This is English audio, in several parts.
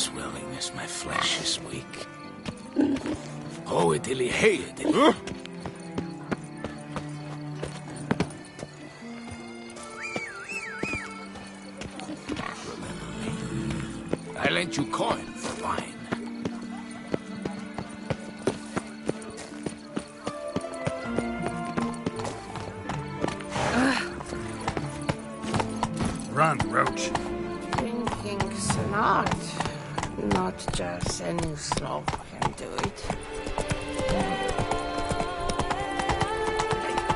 swelling as my flesh is weak. Oh, idilly, hey, idilly. Remember me? I lent you coin for wine. Run, Roach. Drinking snot. Not just any slob can do it.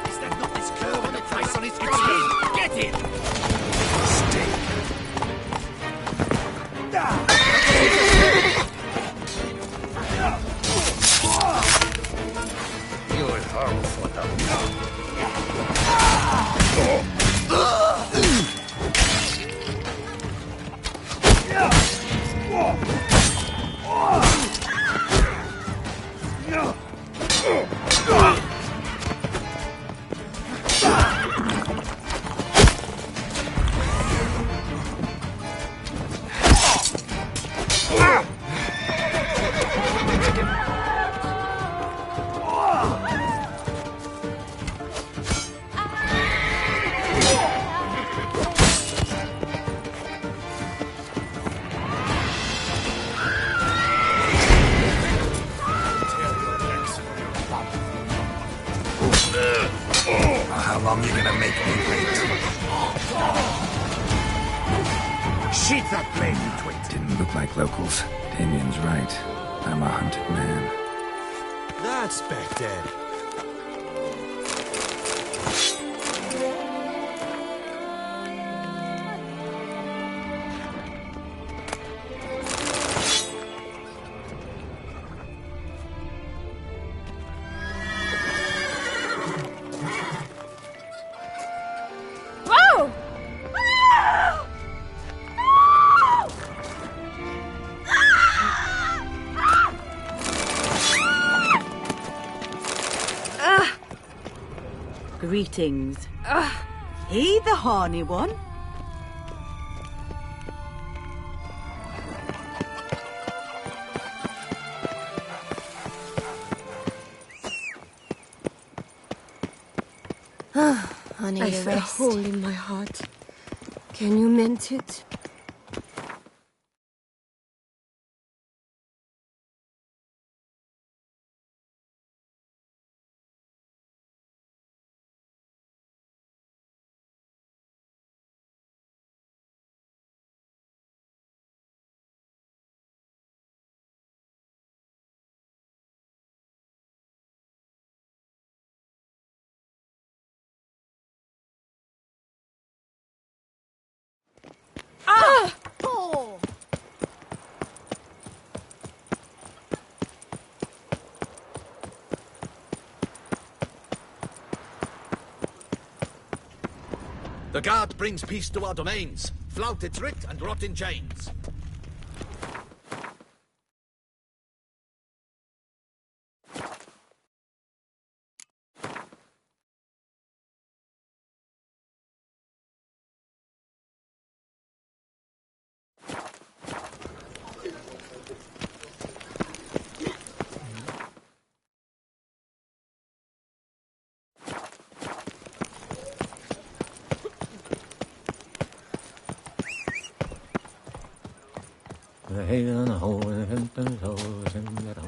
Is there not this curve on the price on his head? Get him! Stay. You will harm for them. How long you gonna make me wait? Sheath that blade, you twit! Didn't look like locals. Damien's right. I'm a hunted man. That's better. Whoa! Greetings. He the horny one? Honey, I feel a hole in my heart. Can you mend it? Oh! The guard brings peace to our domains. Flout its writ and rot in chains.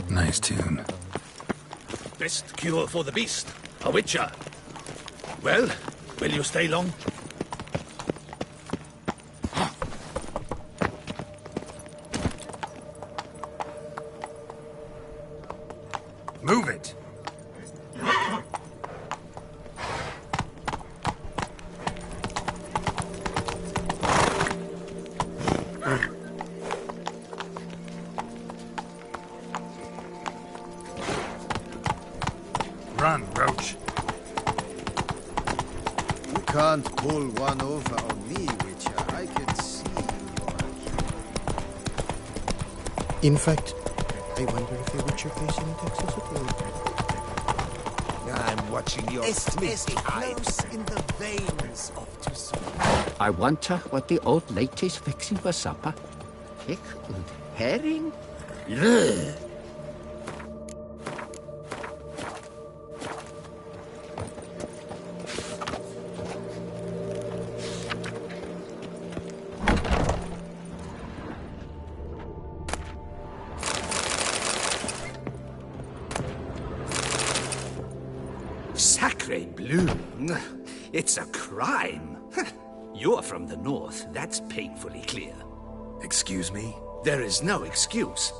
Nice tune. Best cure for the beast. A witcher. Well, will you stay long? Move it! Run, Roach. You can't pull one over on me, Witcher. I can see you are here. In fact, I wonder if a Witcher pays any taxes at all. I'm watching your It's close in the veins of Tusuk. I wonder what the old lady's fixing for supper. Kick. Herring? Ugh. Sacre bleu! It's a crime. You're from the north, that's painfully clear. Excuse me? There is no excuse.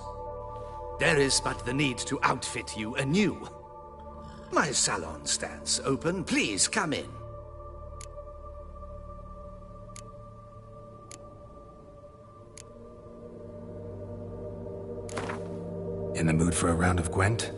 There is but the need to outfit you anew. My salon stands open. Please come in. In the mood for a round of Gwent?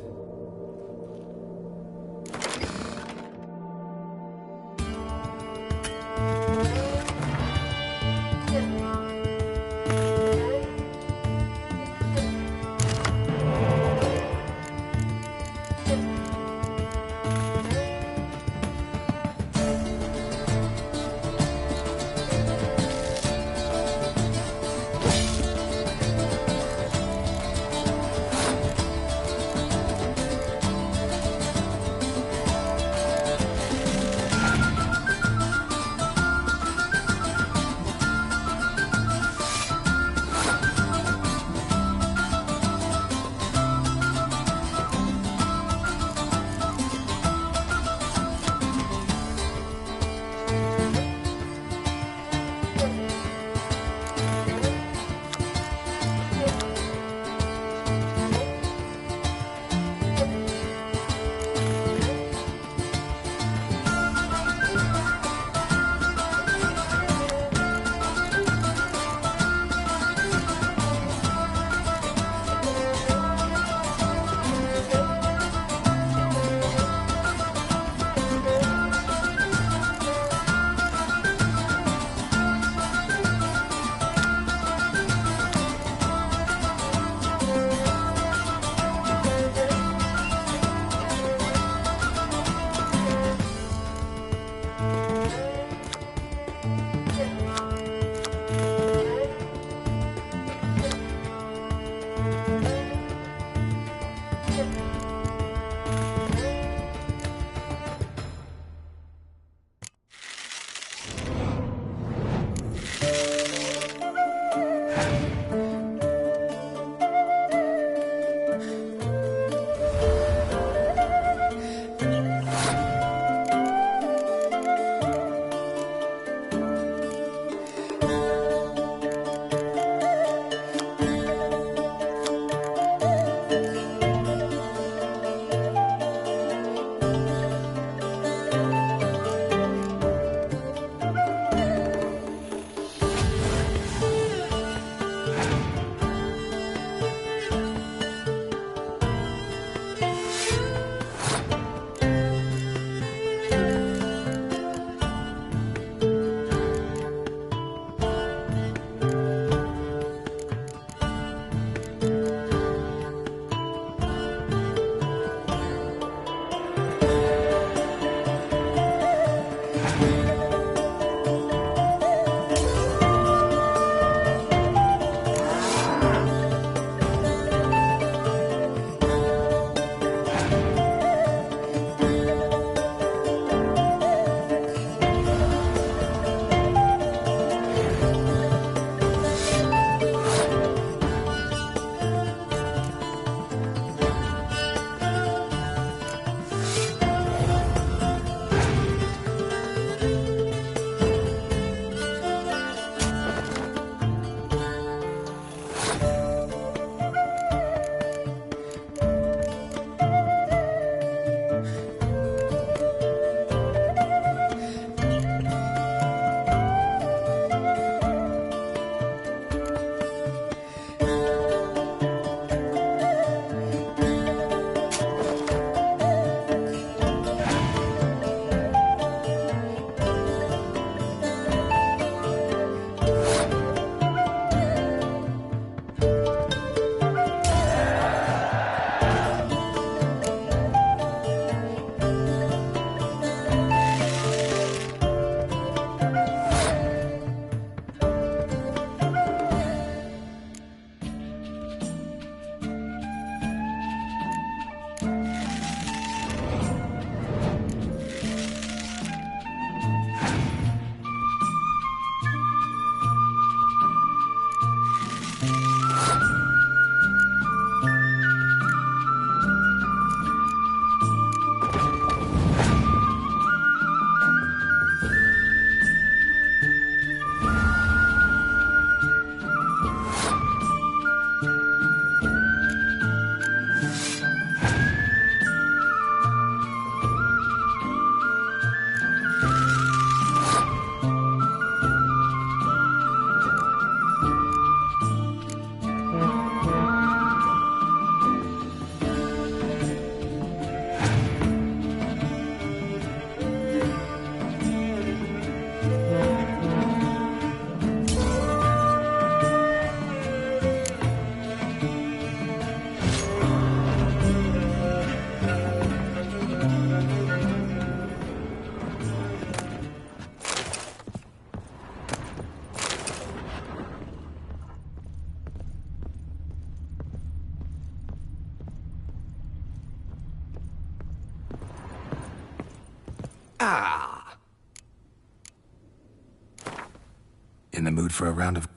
Ah. In the mood for a round of...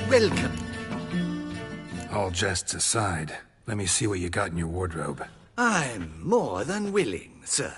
Welcome. All jests aside, let me see what you got in your wardrobe. I'm more than willing, sir.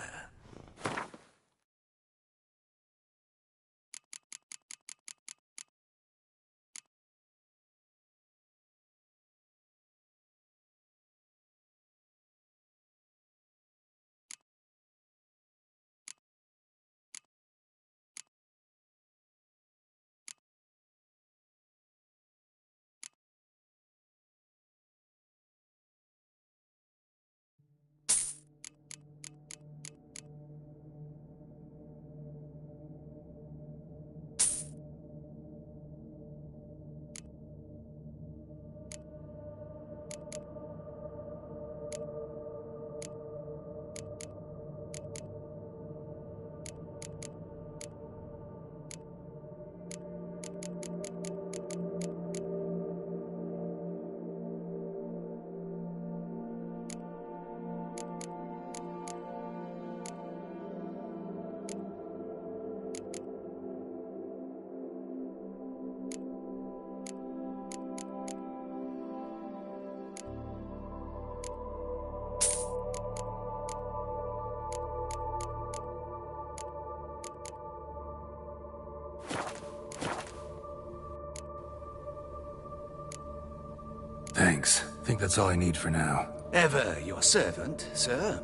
Thanks. Think that's all I need for now. Ever your servant, sir.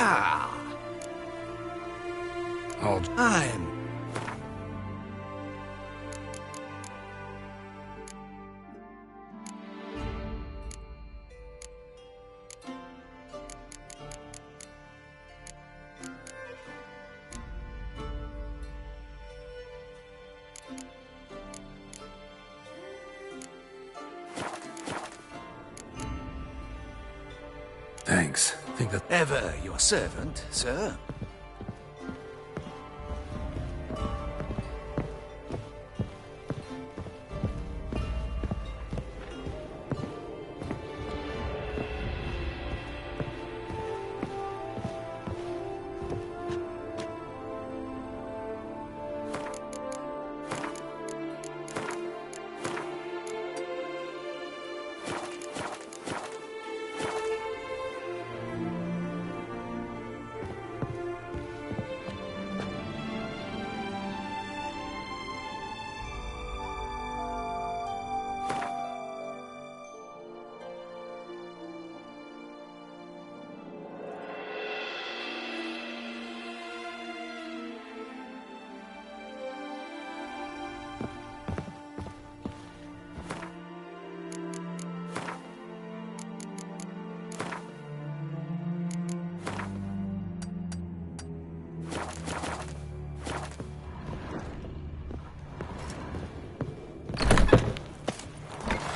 Ah, I'm... Thanks. Think that... Ever your servant, sir.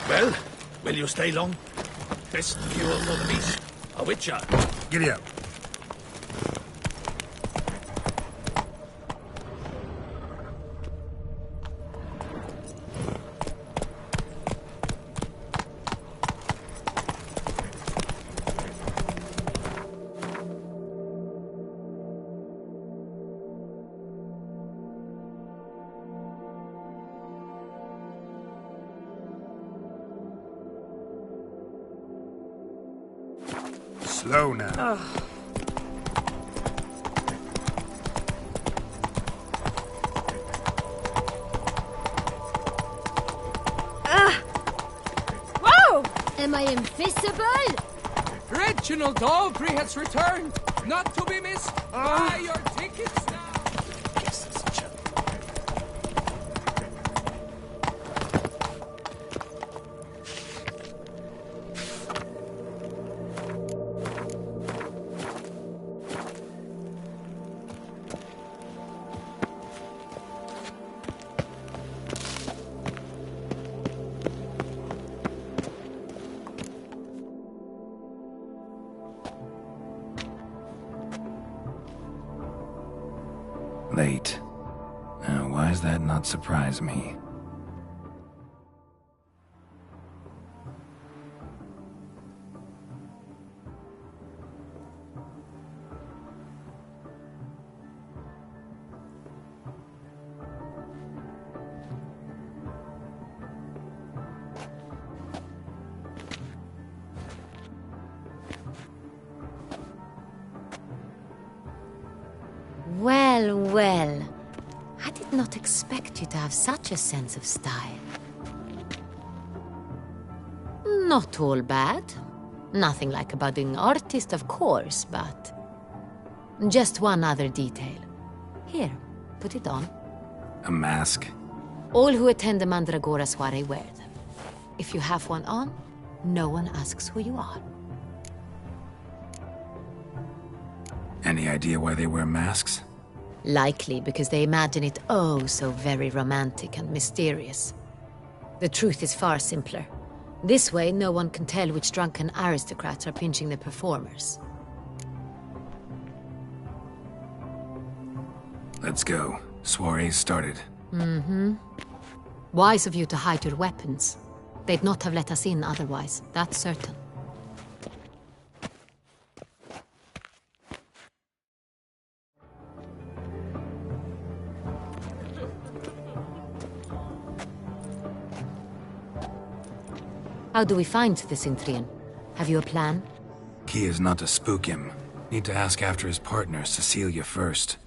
Well, will you stay long? Best cure for the beast. A witcher. Giddy up. Slow now. Whoa! Am I invisible? Reginald Dalbury has returned, not to be missed. Buy your tickets now. Late. Now, why does that not surprise me? Well, well. I did not expect you to have such a sense of style. Not all bad. Nothing like a budding artist, of course, but... just one other detail. Here, put it on. A mask? All who attend the Mandragora soiree wear them. If you have one on, no one asks who you are. Any idea why they wear masks? Likely because they imagine it oh so very romantic and mysterious. The truth is far simpler. This way, no one can tell which drunken aristocrats are pinching the performers. Let's go. Soiree's started. Mm-hmm. Wise of you to hide your weapons. They'd not have let us in otherwise, that's certain. How do we find the Cintrian? Have you a plan? Key is not to spook him. Need to ask after his partner, Cecilia, first.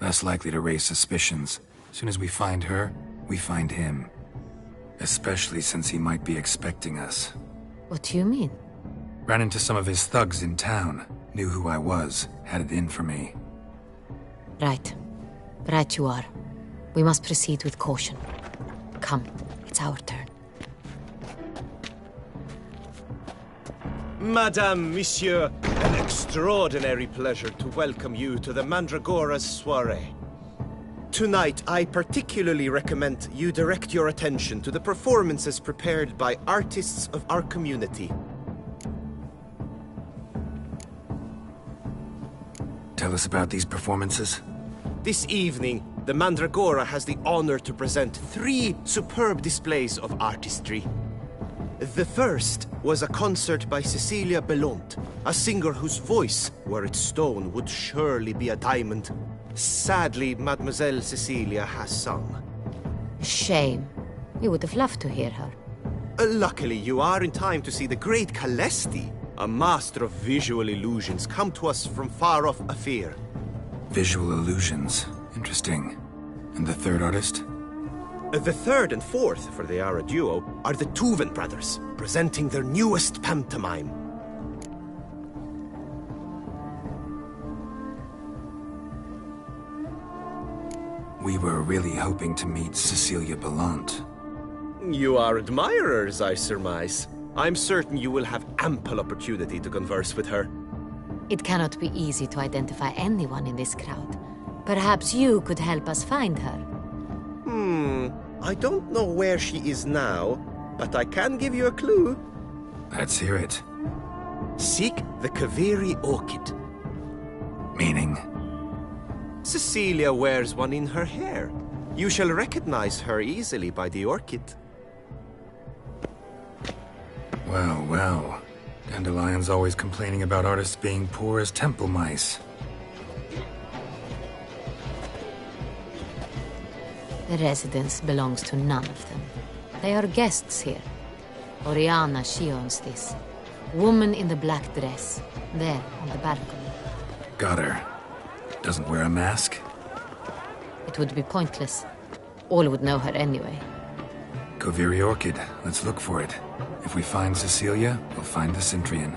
Less likely to raise suspicions. As soon as we find her, we find him. Especially since he might be expecting us. What do you mean? Ran into some of his thugs in town. Knew who I was, had it in for me. Right. Right you are. We must proceed with caution. Come, it's our turn. Madame, Monsieur, an extraordinary pleasure to welcome you to the Mandragora's soiree. Tonight, I particularly recommend you direct your attention to the performances prepared by artists of our community. Tell us about these performances. This evening, the Mandragora has the honor to present 3 superb displays of artistry. The first was a concert by Cecilia Belont, a singer whose voice, were it stone, would surely be a diamond. Sadly, Mademoiselle Cecilia has sung. Shame. We would have loved to hear her. Luckily, you are in time to see the great Calesti, a master of visual illusions, come to us from far off Afir. Visual illusions. Interesting. And the third artist? The third and fourth, for they are a duo, are the Tuven brothers, presenting their newest pantomime. We were really hoping to meet Cecilia Bellant. You are admirers, I surmise. I'm certain you will have ample opportunity to converse with her. It cannot be easy to identify anyone in this crowd. Perhaps you could help us find her. I don't know where she is now, but I can give you a clue. Let's hear it. Seek the Kaveri orchid. Meaning? Cecilia wears one in her hair. You shall recognize her easily by the orchid. Well, well. Dandelion's always complaining about artists being poor as temple mice. The residence belongs to none of them. They are guests here. Oriana, she owns this. Woman in the black dress. There, on the balcony. Got her. Doesn't wear a mask? It would be pointless. All would know her anyway. Kaveri Orchid. Let's look for it. If we find Cecilia, we'll find the Centrian.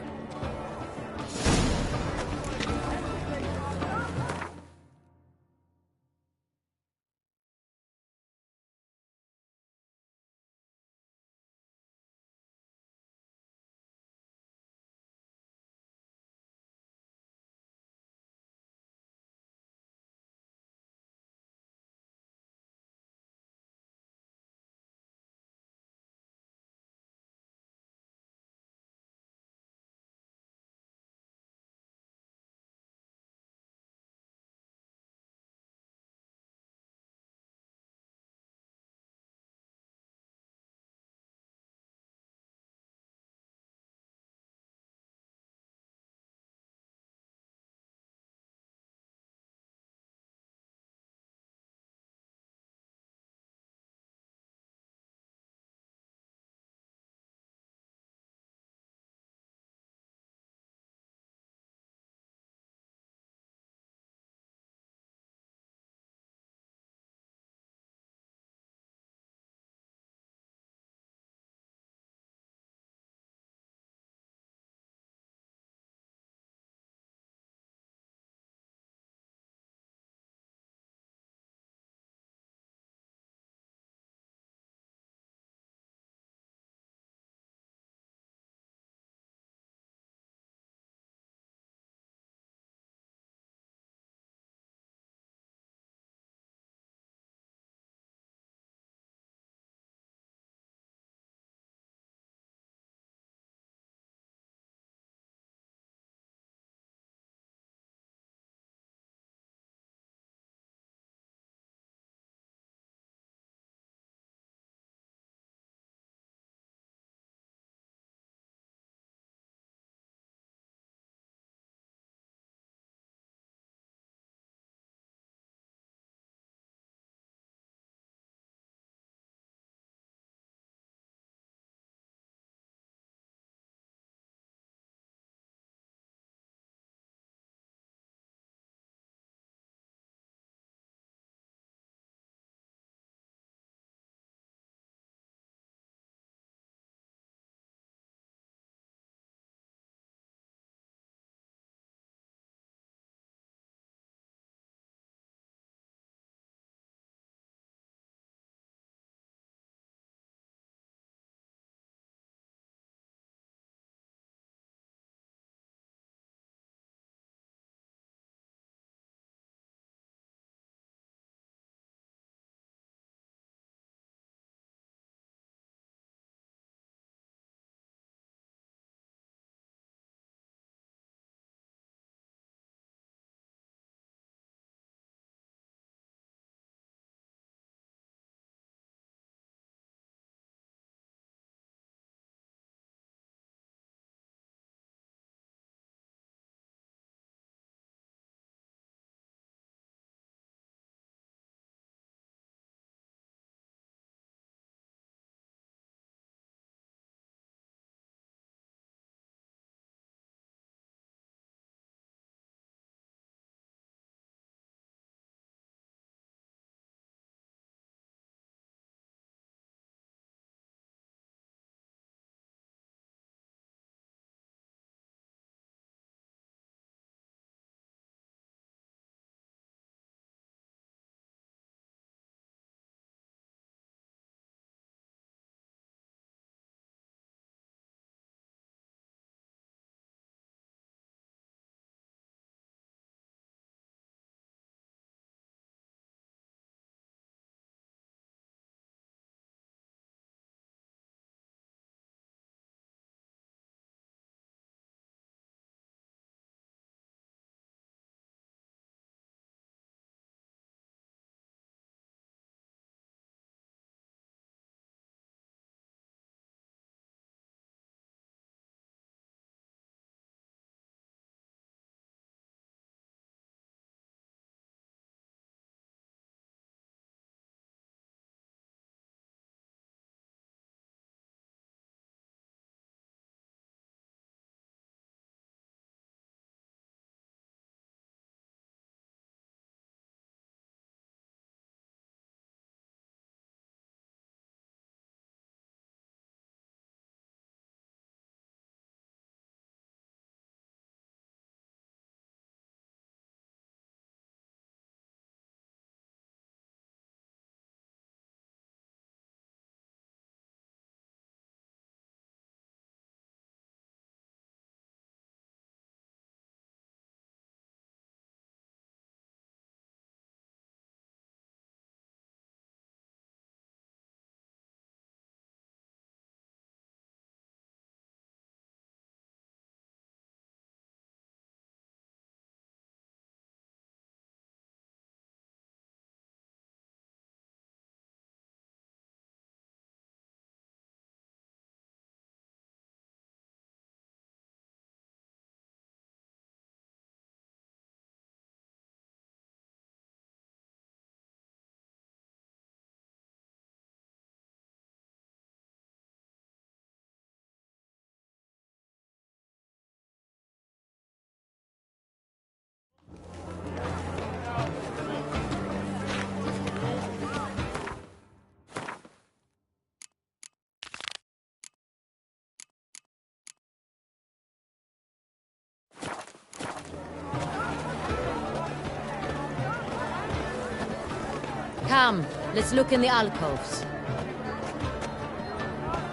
Come, let's look in the alcoves.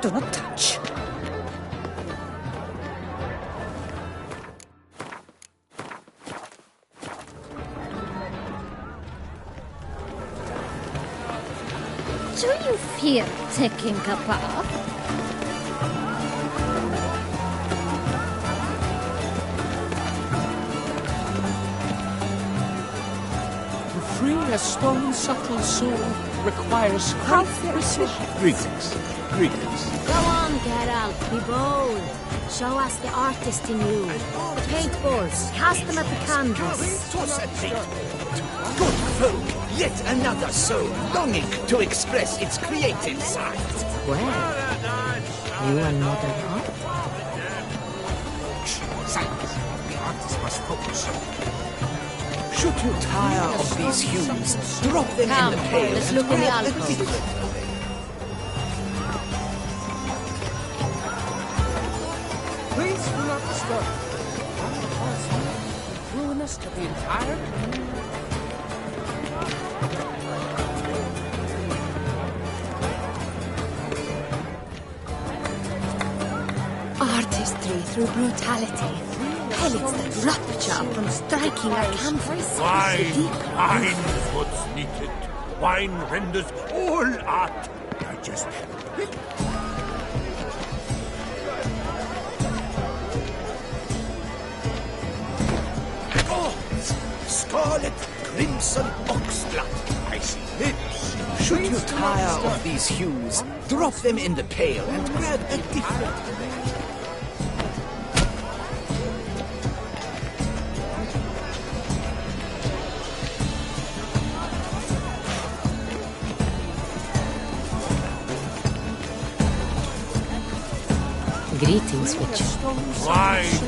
Do not touch. Do you fear taking a bath? To free a stone subtle soul requires great precision. Greetings. Greetings. Go on, Geralt, be bold. Show us the artist in you. Paintballs, cast them at the canvas. Toss a paintball. Good folk, yet another soul longing to express its creative side. Well, you and modern art? Silence. The artist must focus. Should you tire of these hues, drop them Come, in the pail let's and look in the grab a alcove. different. Please do not disturb. Ruinous to the entire. Artistry through brutality. Hell, it's that rapture from striking a canvas. Wine puts needed. Wine renders all art digestible. Scarlet crimson oxblood. I see lips. Should you tire of these hues, drop them in the pail and grab a different. Greetings, Witcher. Wine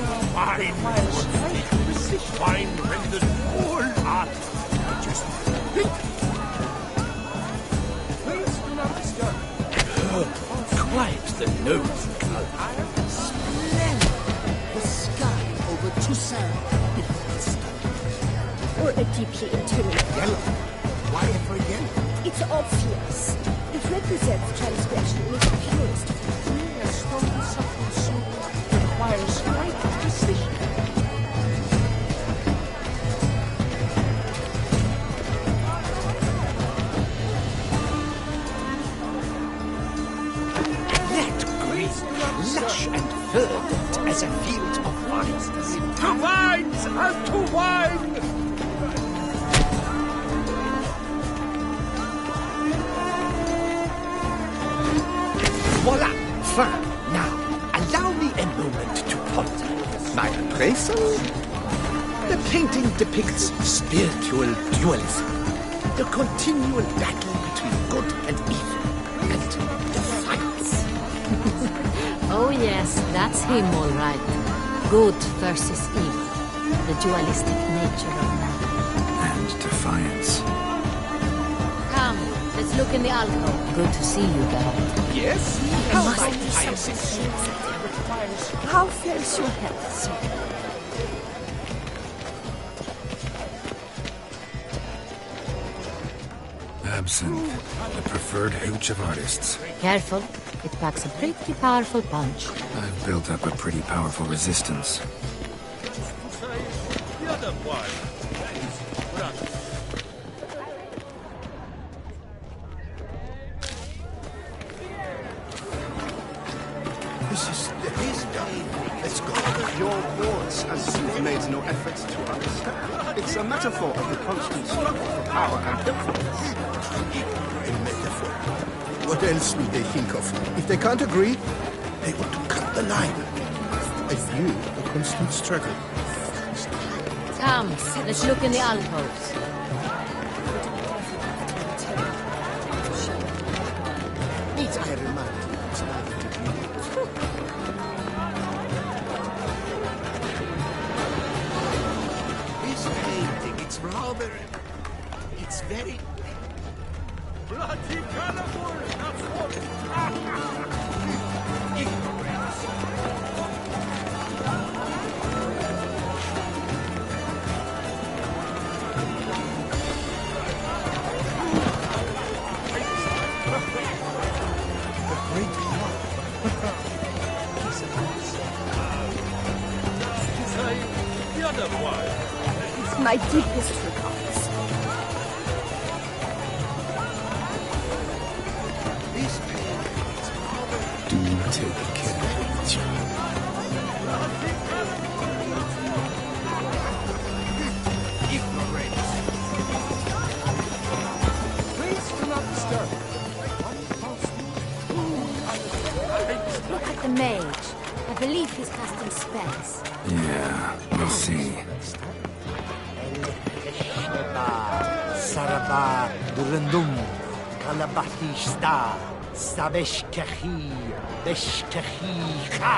puts needed. Wine renders all art digestible. Please do not disturb. Quite the nose color. Splendid. The sky over Toussaint. Or a deeply intimate. Yellow. Why ever yellow? It's obvious. It represents transgression in its purest form. Freeing a stone subtle soul requires great precision. That green, lush and verdant as a field of vines. To wines and to wine! Voila! Fine. Now, allow me a moment to ponder. My appraisal? The painting depicts spiritual dualism. The continual battle between good and evil. And defiance. Oh yes, that's him all right. Good versus evil. The dualistic nature of man. And defiance. Come, let's look in the alcove. Good to see you, Geralt. Yes? There How must might be I something assist? things. How fares your health, sir? Absinthe, the preferred hooch of artists. Careful, it packs a pretty powerful punch. I've built up a pretty powerful resistance. This is his day. Let's go. Your words, as you've made no effort to understand. It's a metaphor of the constant struggle for power and influence. A metaphor. What else would they think of? If they can't agree, they want to cut the line. I view a constant struggle. Come, let's look in the alcoves. Needs I remind you, it's neither to be. This painting, it's rather... It's very... Bloody cannibal! That's what... With my deepest regards. Do take care, child. Please do not disturb. Look at the mage. I believe he's casting spells. Yeah, we'll see. Saraba Durandum Kalabatista Sabeshkahi Beshkahi Kha.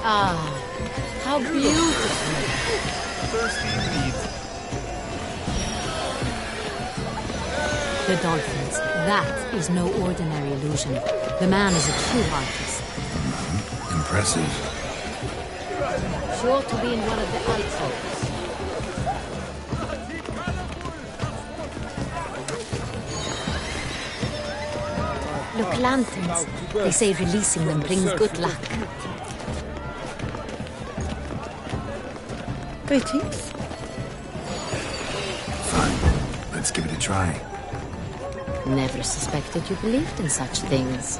Ah, how beautiful. The dolphins. That is no ordinary illusion. The man is a true artist. Impressive. Sure to be in one of the alcoves. Look, lanterns. They say releasing them brings good luck. Greetings. Fine. Let's give it a try. Never suspected you believed in such things.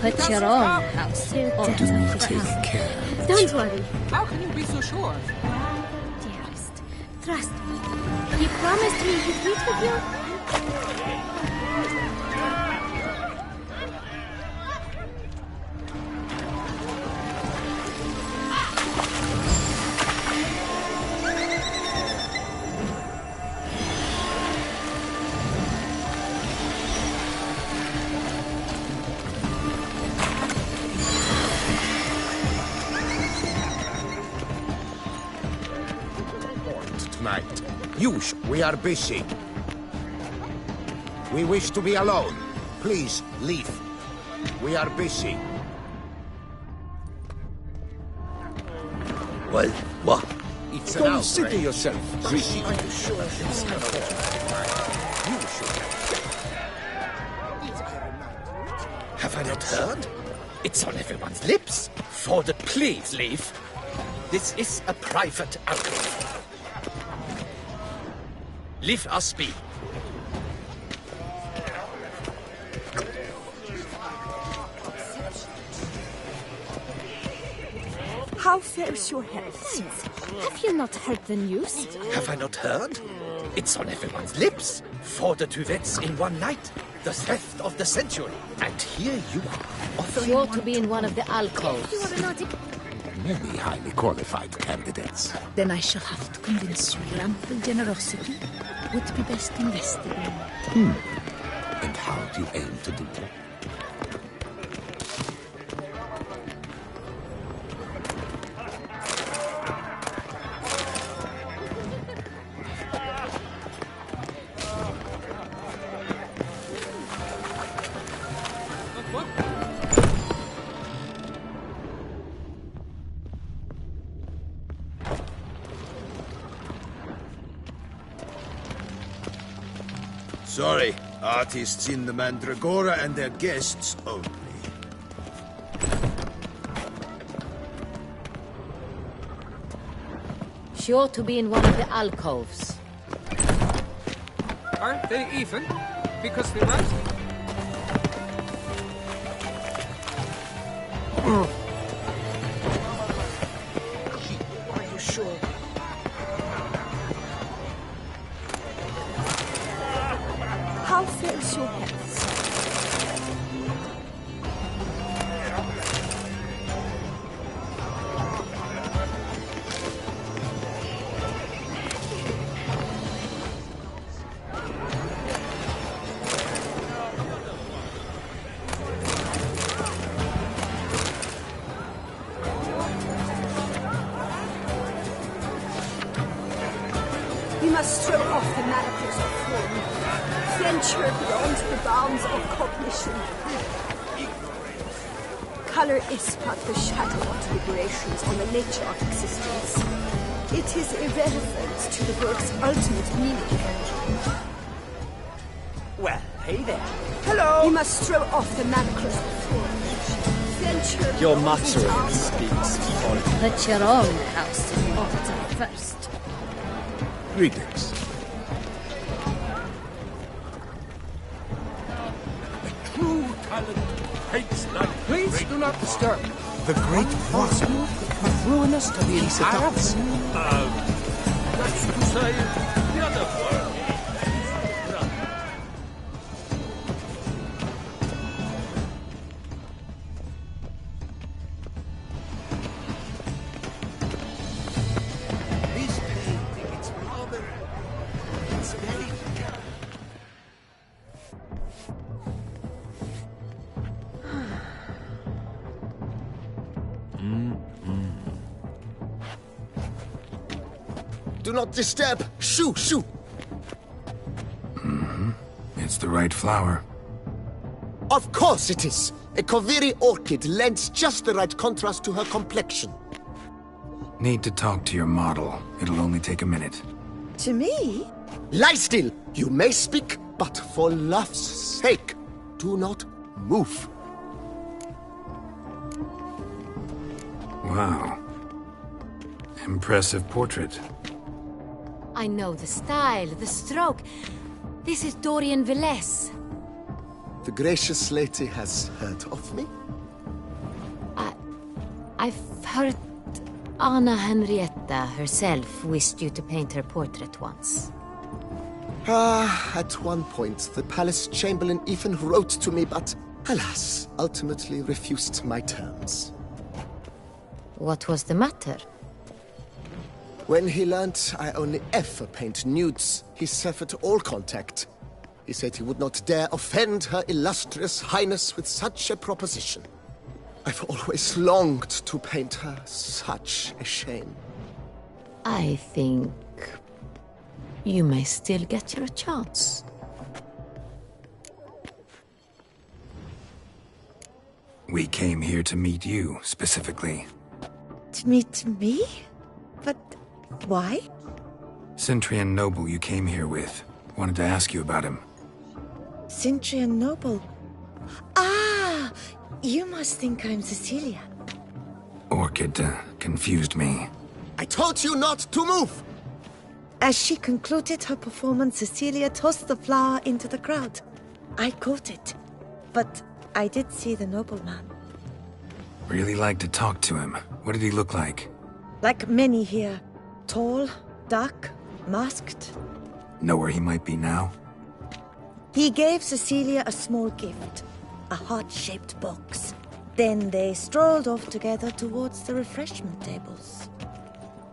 Put your own house. Do take care. Don't worry, How can you be so sure? dearest. Trust me. You promised me he'd meet with you? Tonight. We are busy. We wish to be alone. Please, leave. We are busy. Well, what? It's an Consider outrage. yourself. Busy. Have I not heard? It's on everyone's lips. Forward, please leave. This is a private alcove. Leave us be. How fares your health? Have you not heard the news? Have I not heard? It's on everyone's lips. 4 duets in one night. The theft of the century. And here you are, offering Sure to be in one of the alcoves. You are not. Many highly qualified candidates. Then I shall have to convince you your ample generosity would be best invested in. And how do you aim to do that? Sorry, artists in the Mandragora and their guests only. She ought to be in one of the alcoves. Aren't they even? Because they right? Are you sure? How fares your health? We must throw off the manacles of form. Venture beyond the bounds of cognition. Color is but the shadow of deliberations on the nature of existence. It is irrelevant to the work's ultimate meaning. Well, hey there. Hello! We must throw off the manacles of form. Venture Your beyond the muttering bounds- speaks volumes. Put your own house in order first. Greetings. True talent hates light. Please do not disturb. The great blossom But ruinous to the entire... That's to say, the other world. This painting, it's rather... It's very... Do not disturb! Shoo, shoo! It's the right flower. Of course it is! A Koviri orchid lends just the right contrast to her complexion. Need to talk to your model. It'll only take a minute. To me? Lie still! You may speak, but for love's sake, do not move. Wow. Impressive portrait. I know the style, the stroke. This is Dorian Velez. The gracious lady has heard of me? I've heard Anna Henrietta herself wished you to paint her portrait once. At one point, the palace chamberlain even wrote to me, but alas, ultimately refused my terms. What was the matter? When he learned I only ever paint nudes, he severed all contact. He said he would not dare offend her illustrious highness with such a proposition. I've always longed to paint her. Such a shame. I think you may still get your chance. We came here to meet you, specifically. To meet me? But why? Centrian noble you came here with. Wanted to ask you about him. Centrian noble. Ah! You must think I'm Cecilia. Orchid confused me. I told you not to move! As she concluded her performance, Cecilia tossed the flower into the crowd. I caught it, but I did see the nobleman. Really like to talk to him. What did he look like? Like many here. Tall, dark, masked. Know where he might be now? He gave Cecilia a small gift, a heart-shaped box. Then they strolled off together towards the refreshment tables.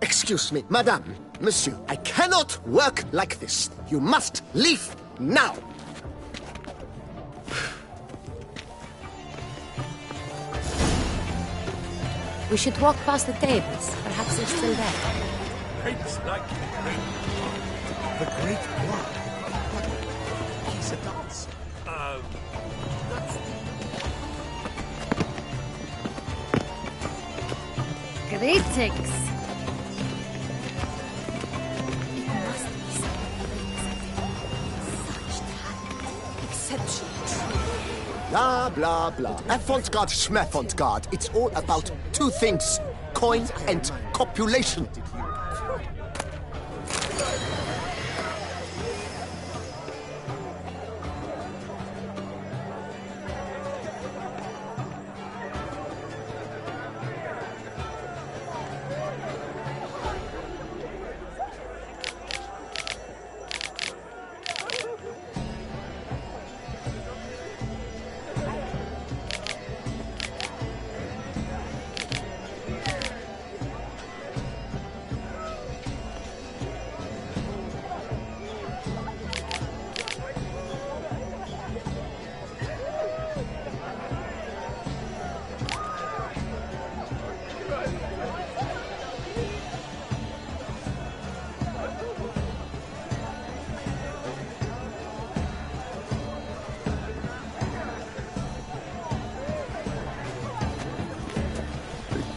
Excuse me, madame, monsieur, I cannot work like this. You must leave now. We should walk past the tables. Perhaps they're still there. Hates like The great blood. He's a dancer. Greetings. It must be something such talent. Blah, blah, blah. Avant-garde, schmavant-garde. It's all about two things. Coin and copulation.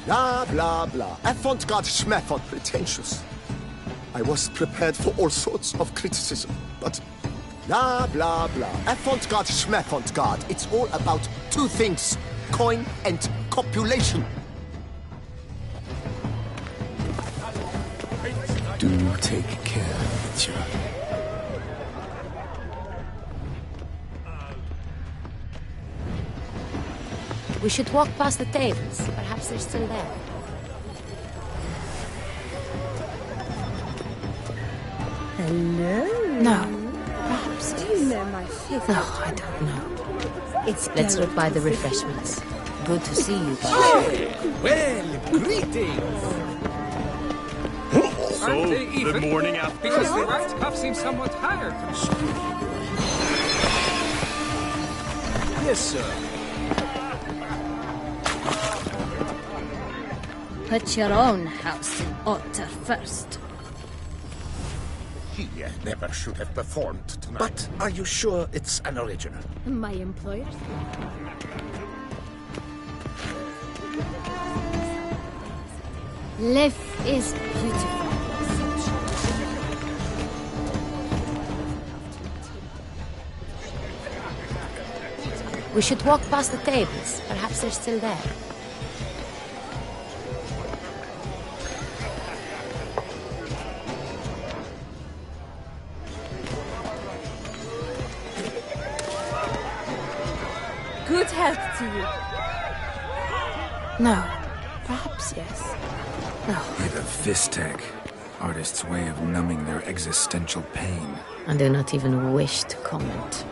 Blah, blah, blah. Avant-garde, schmavant, pretentious. I was prepared for all sorts of criticism, but blah, blah, blah. Avant-garde, schmavant-garde. It's all about two things. Coin and copulation. Do take care, Witcher. We should walk past the tables. Perhaps they're still there. Hello? No. Perhaps. Do you know my favorite? No, I don't know. Let's look by the refreshments. Good to see you guys. Well, greetings! So, the morning after... Because the right cuff seems somewhat tired. Yes, sir. Put your own house in order first. He never should have performed tonight. But are you sure it's an original? My employer? Life is beautiful. We should walk past the tables. Perhaps they're still there. Good health to you. No. Perhaps yes. No. With a fist tag. Artist's way of numbing their existential pain. I do not even wish to comment.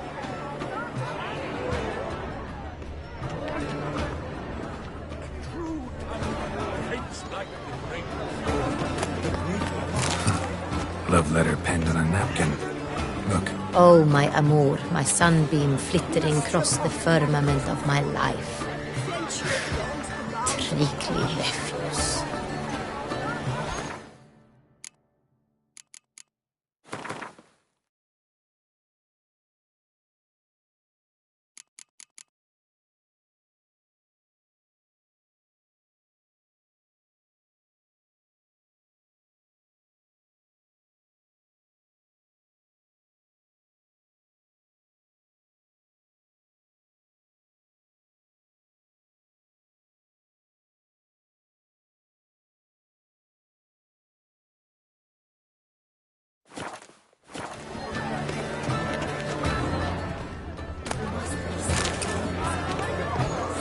Love letter penned on a napkin. Look. Oh, my amour, my sunbeam flittering across the firmament of my life. Treacly refuse.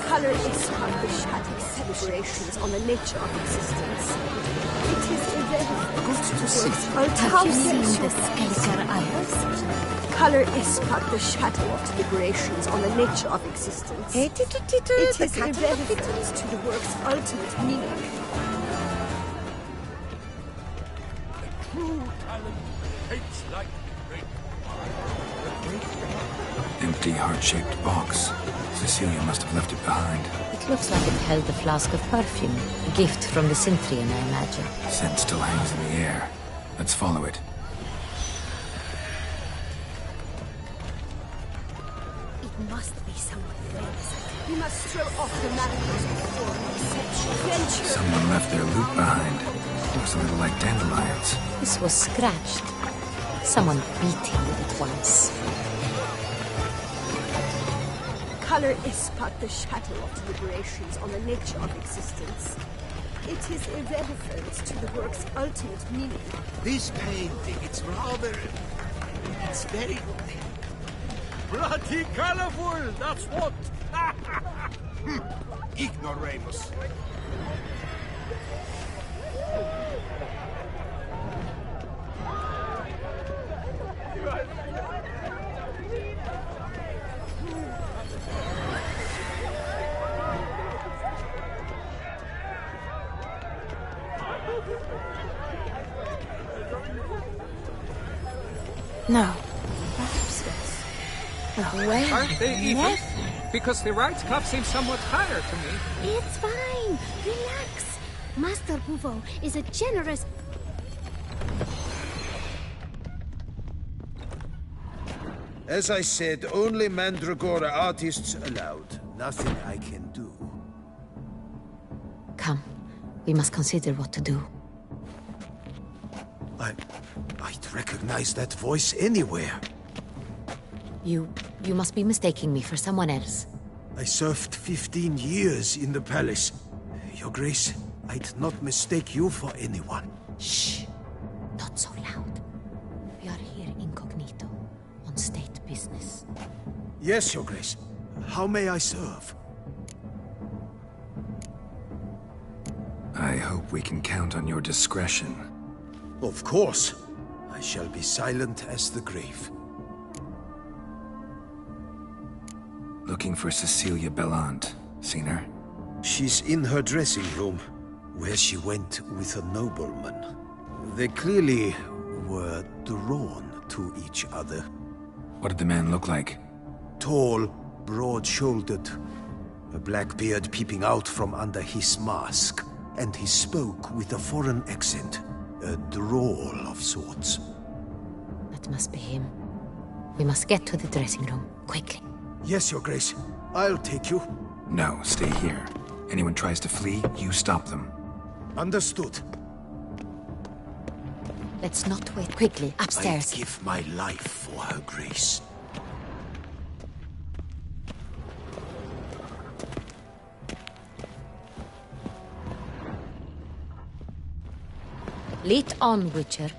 Color is published celebrations on the nature of existence. It is irrelevant to works. Have you seen the Skelliger Isles? Color is published deliberations on the nature of existence. It is irrelevant to the work's ultimate meaning. True talent hates like Empty heart-shaped box. Cecilia must have left it behind. It looks like it held a flask of perfume. A gift from the Synthrian, I imagine. Scent still hangs in the air. Let's follow it. It must be someone famous. We must throw off the manacles of form, deception, venture. Someone left their loot behind. Looks a little like dandelions. This was scratched. Someone beat him with it once. color is but the shadow of deliberations on the nature of existence. It is irrelevant to the work's ultimate meaning. This painting, it's rather... It's very... Bloody colorful, that's what! Ignoramus. No. Perhaps this. Well, Aren't they even? yes. Because the right cup seems somewhat higher to me. It's fine. Relax. Master Buvo is a generous... As I said, only Mandragora artists allowed. Nothing I can do. Come. We must consider what to do. I'd recognize that voice anywhere. You must be mistaking me for someone else. I served 15 years in the palace. Your Grace, I'd not mistake you for anyone. Shh. Not so loud. We are here incognito, on state business. Yes, Your Grace. How may I serve? I hope we can count on your discretion. Of course. I shall be silent as the grave. Looking for Cecilia Bellant. Seen her? She's in her dressing room, where she went with a nobleman. They clearly were drawn to each other. What did the man look like? Tall, broad-shouldered, a black beard peeping out from under his mask, and he spoke with a foreign accent, a drawl of sorts. That must be him. We must get to the dressing room, quickly. Yes, Your Grace. I'll take you. No, stay here. Anyone tries to flee, you stop them. Understood. Let's not wait. Quickly, upstairs. I'd give my life for her Grace. Lead on, Witcher.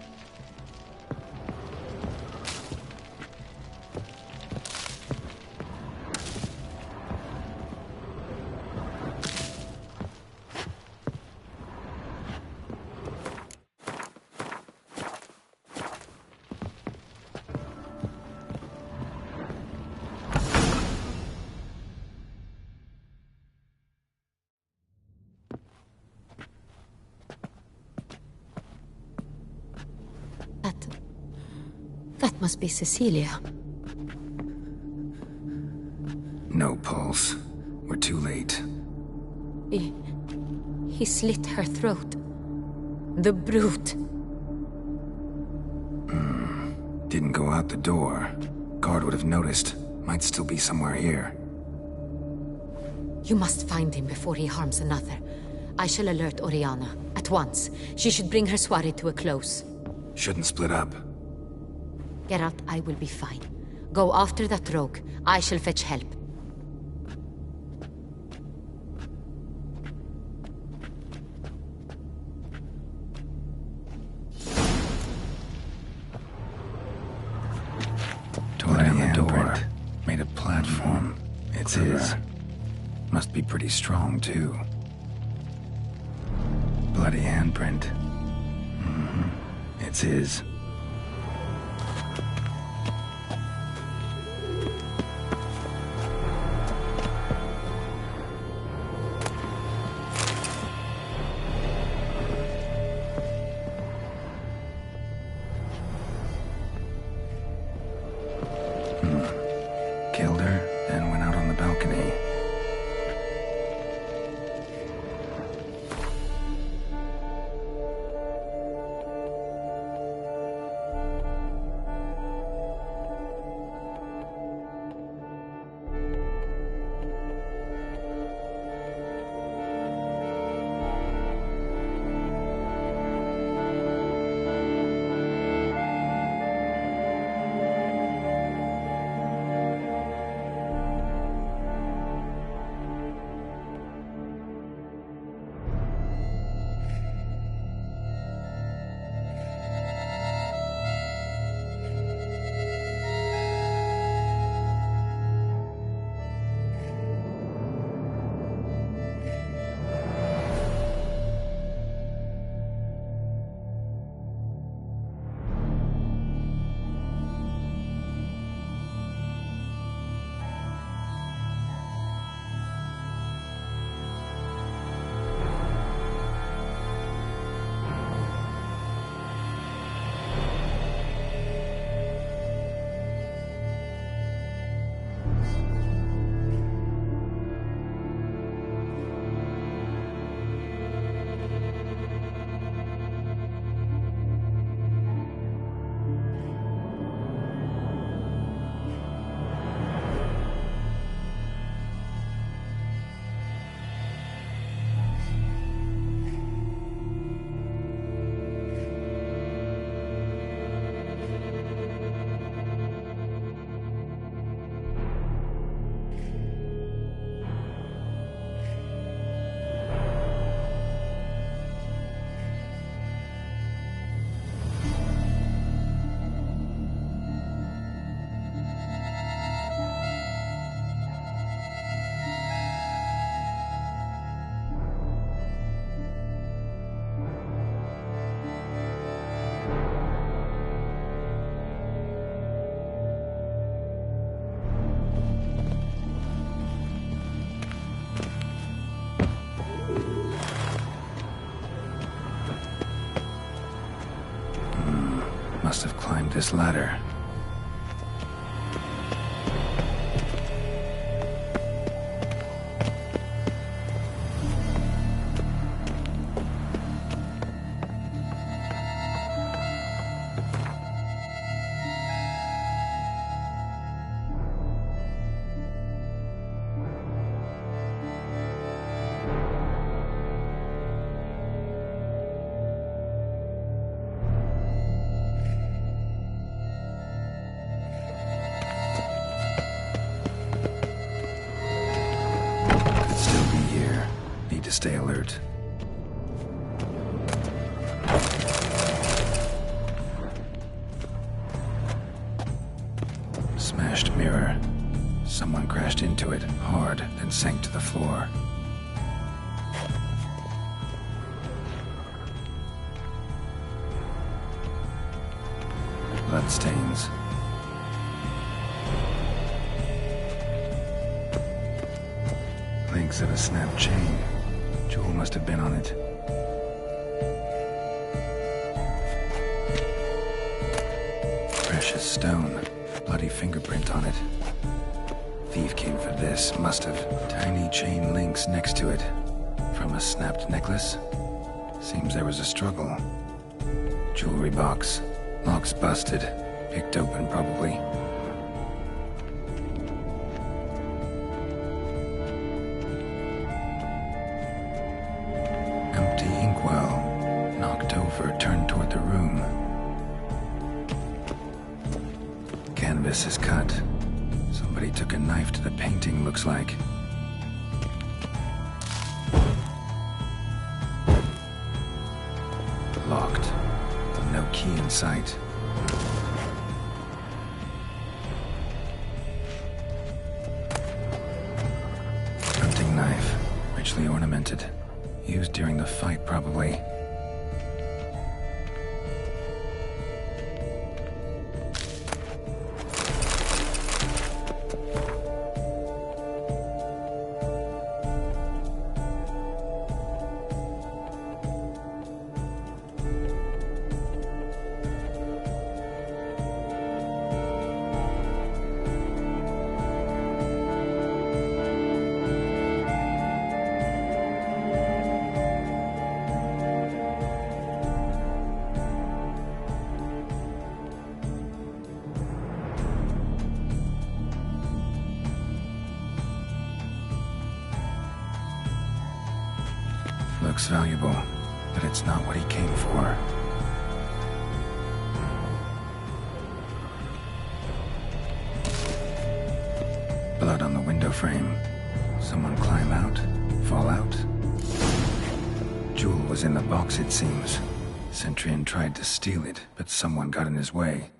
That must be Cecilia. No pulse. We're too late. He slit her throat. The brute. Didn't go out the door. Guard would have noticed. Might still be somewhere here. You must find him before he harms another. I shall alert Oriana. At once. She should bring her soirée to a close. Shouldn't split up. Geralt, I will be fine. Go after that rogue. I shall fetch help. Torian door. Made a platform. It's his. Must be pretty strong, too. Bloody handprint. It's his. Killed her, then went out on the balcony. Must have climbed this ladder. Stay alert. Smashed mirror. Someone crashed into it hard, then sank to the floor. Bloodstains. Links of a snapped chain. Jewel must have been on it. Precious stone. Bloody fingerprint on it. Thief came for this. Must have. Tiny chain links next to it. From a snapped necklace? Seems there was a struggle. Jewelry box. Lock's busted. Picked open, probably. Turned toward the room. Canvas is cut. Somebody took a knife to the painting, looks like. Locked. No key in sight. Hunting knife. Richly ornamented. Used during the fight, probably. Looks valuable, but it's not what he came for. Blood on the window frame. Someone climb out? Fall out? Jewel was in the box, it seems. Centurion tried to steal it, but someone got in his way.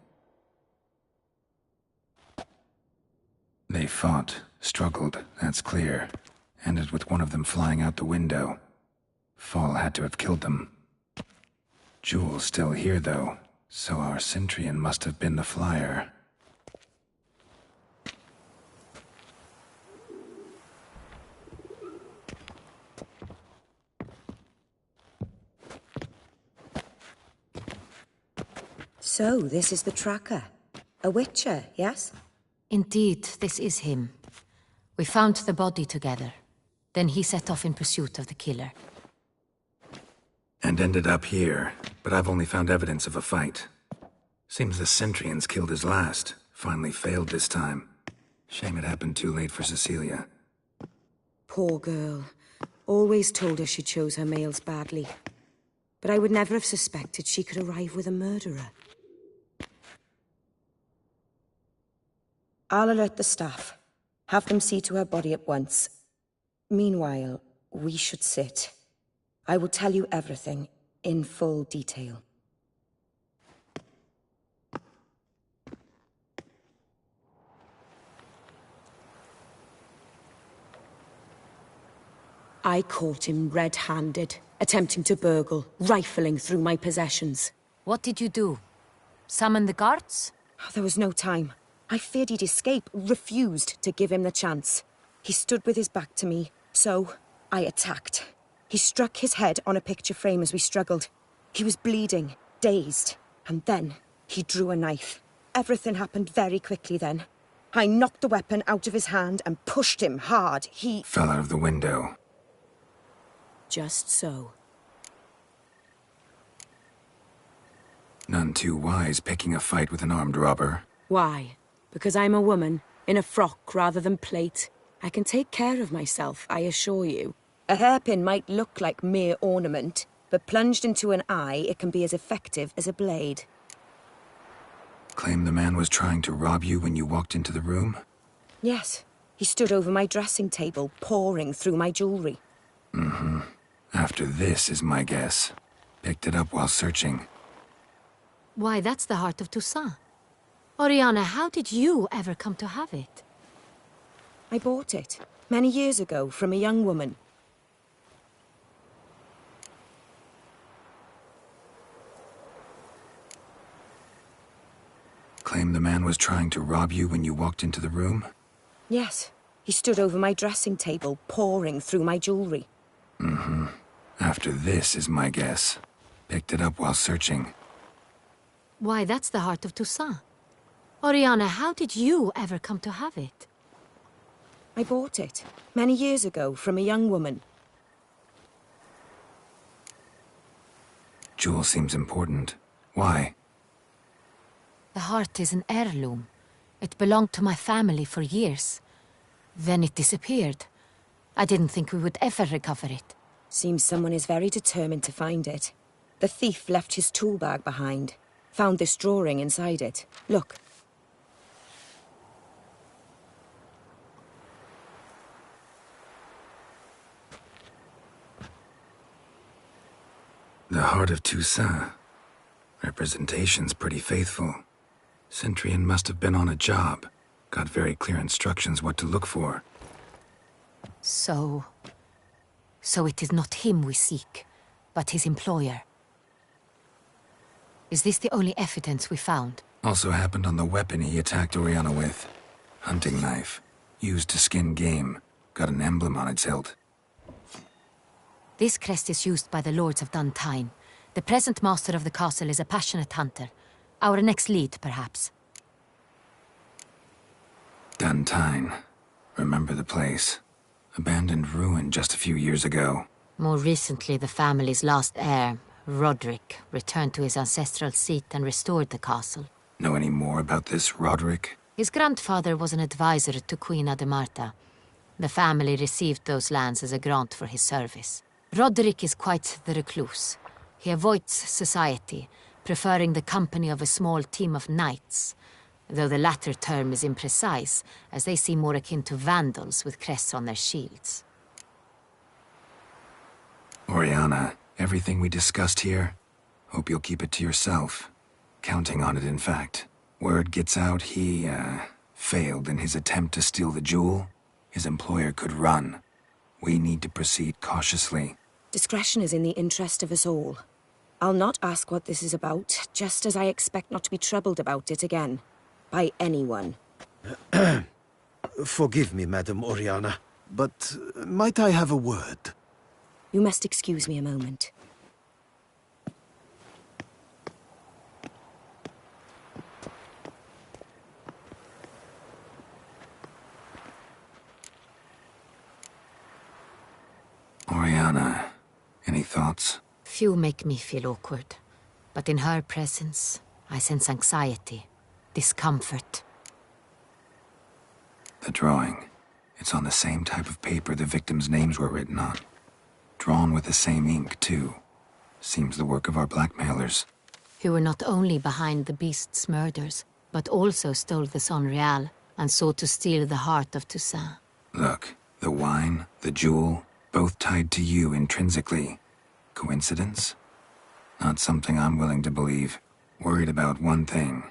They fought, struggled, that's clear. Ended with one of them flying out the window. Fall had to have killed them. Jewel's still here, though, so our Centurion must have been the flyer. So, this is the tracker. A Witcher, yes? Indeed, this is him. We found the body together. Then he set off in pursuit of the killer. And ended up here, but I've only found evidence of a fight. Seems the Centurions killed his last. Finally failed this time. Shame it happened too late for Cecilia. Poor girl. Always told her she chose her males badly. But I would never have suspected she could arrive with a murderer. I'll alert the staff. Have them see to her body at once. Meanwhile, we should sit. I will tell you everything, in full detail. I caught him red-handed, attempting to burgle, rifling through my possessions. What did you do? Summon the guards? There was no time. I feared he'd escape, refused to give him the chance. He stood with his back to me, so I attacked. He struck his head on a picture frame as we struggled. He was bleeding, dazed, and then He drew a knife. Everything happened very quickly then. I knocked the weapon out of his hand and pushed him hard. He fell out of the window. Just so. None too wise picking a fight with an armed robber. Why? Because I'm a woman, in a frock rather than plate. I can take care of myself, I assure you. A hairpin might look like mere ornament, but plunged into an eye, it can be as effective as a blade. Claim the man was trying to rob you when you walked into the room? Yes. He stood over my dressing table, pouring through my jewelry. Mm-hmm. After this is my guess. Picked it up while searching. Why, that's the heart of Toussaint. Oriana, how did you ever come to have it? I bought it, many years ago, from a young woman. Claim the man was trying to rob you when you walked into the room? Yes. He stood over my dressing table, pouring through my jewelry. Mm-hmm. After this is my guess. Picked it up while searching. Why, that's the heart of Toussaint. Oriana, how did you ever come to have it? I bought it, many years ago, from a young woman. Jewel seems important. Why? The heart is an heirloom. It belonged to my family for years. Then it disappeared. I didn't think we would ever recover it. Seems someone is very determined to find it. The thief left his tool bag behind. Found this drawing inside it. Look. The heart of Toussaint. Representation's pretty faithful. Centurion must have been on a job. Got very clear instructions what to look for. So it is not him we seek, but his employer. Is this the only evidence we found? Also happened on the weapon he attacked Oriana with. Hunting knife. Used to skin game. Got an emblem on its hilt. This crest is used by the lords of Duntine. The present master of the castle is a passionate hunter. Our next lead, perhaps. Duntine. Remember the place. Abandoned ruin just a few years ago. More recently, the family's last heir, Roderick, returned to his ancestral seat and restored the castle. Know any more about this Roderick? His grandfather was an advisor to Queen Ademarta. The family received those lands as a grant for his service. Roderick is quite the recluse. He avoids society, preferring the company of a small team of knights, though the latter term is imprecise, as they seem more akin to vandals with crests on their shields. Oriana, everything we discussed here, hope you'll keep it to yourself. Counting on it, in fact. Word gets out he, failed in his attempt to steal the jewel. His employer could run. We need to proceed cautiously. Discretion is in the interest of us all. I'll not ask what this is about, just as I expect not to be troubled about it again. By anyone. Forgive me, Madam Oriana, but might I have a word? You must excuse me a moment. Oriana, any thoughts? Few make me feel awkward, but in her presence, I sense anxiety, discomfort. The drawing. It's on the same type of paper the victims' names were written on. Drawn with the same ink, too. Seems the work of our blackmailers. Who were not only behind the beast's murders, but also stole the Son Real and sought to steal the heart of Toussaint. Look, the wine, the jewel, both tied to you intrinsically. Coincidence? Not something I'm willing to believe. Worried about one thing.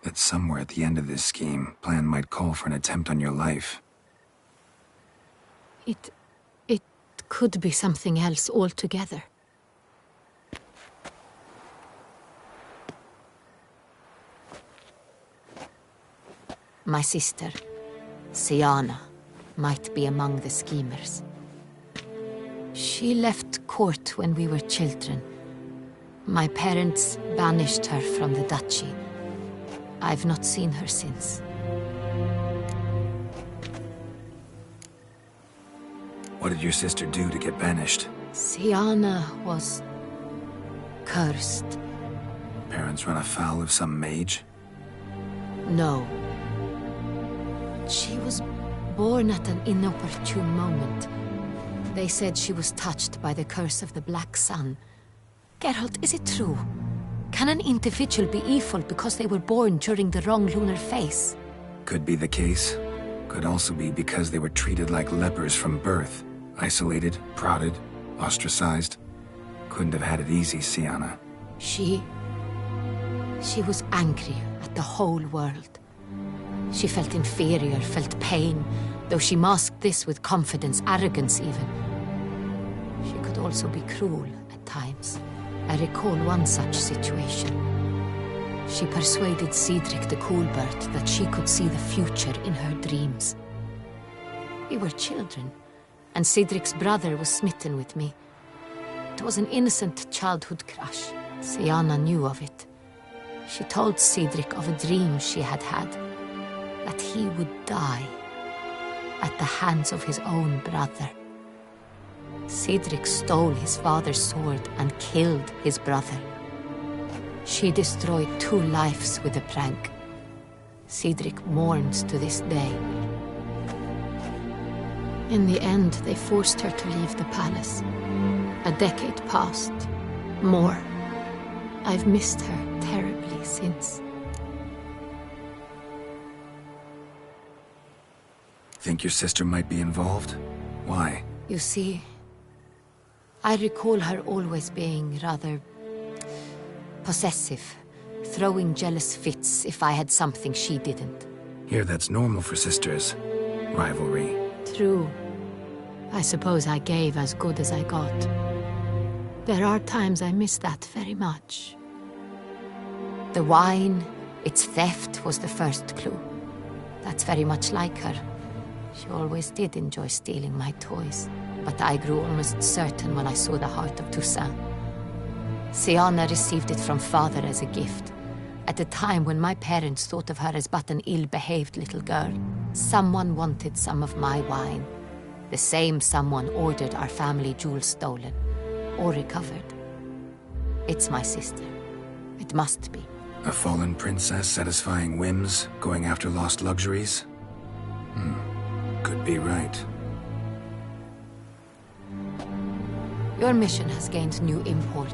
That somewhere at the end of this scheme, plan might call for an attempt on your life. It could be something else altogether. My sister, Siana, might be among the schemers. She left court when we were children. My parents banished her from the duchy, I've not seen her since. What did your sister do to get banished? Siana was... cursed. Parents run afoul of some mage? No. She was born at an inopportune moment. They said she was touched by the curse of the Black Sun. Geralt, is it true? Can an individual be evil because they were born during the wrong lunar phase? Could be the case. Could also be because they were treated like lepers from birth. Isolated, prodded, ostracized. Couldn't have had it easy, Siana. She was angry at the whole world. She felt inferior, felt pain, though she masked this with confidence, arrogance even. She could also be cruel at times. I recall one such situation. She persuaded Cedric the Coolbird that she could see the future in her dreams. We were children, and Cedric's brother was smitten with me. It was an innocent childhood crush. Siana knew of it. She told Cedric of a dream she had had, that he would die at the hands of his own brother. Cedric stole his father's sword and killed his brother. She destroyed 2 lives with a prank. Cedric mourns to this day. In the end, they forced her to leave the palace. A decade passed. More. I've missed her terribly since. Think your sister might be involved? Why? You see, I recall her always being rather possessive, throwing jealous fits if I had something she didn't. Here, that's normal for sisters. Rivalry. True. I suppose I gave as good as I got. There are times I miss that very much. The wine, its theft, was the first clue. That's very much like her. She always did enjoy stealing my toys, but I grew almost certain when I saw the heart of Toussaint. Siana received it from father as a gift, at a time when my parents thought of her as but an ill-behaved little girl. Someone wanted some of my wine. The same someone ordered our family jewels stolen, or recovered. It's my sister. It must be. A fallen princess satisfying whims, going after lost luxuries? Could be right. Your mission has gained new import.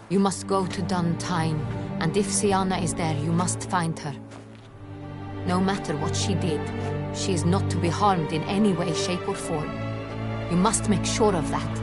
You must go to Duntine, and if Siana is there, you must find her. No matter what she did, she is not to be harmed in any way, shape, or form. You must make sure of that.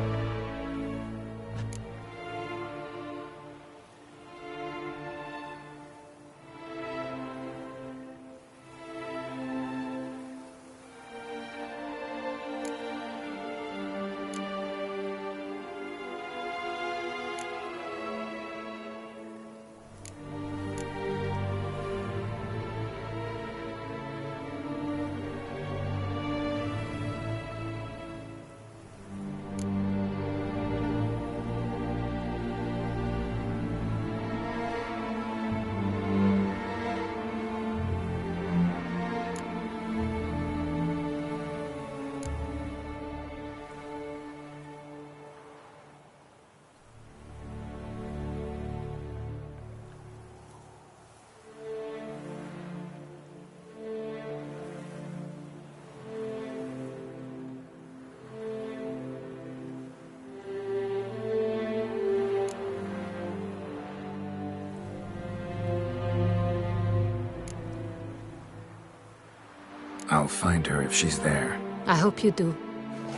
I'll find her if she's there. I hope you do.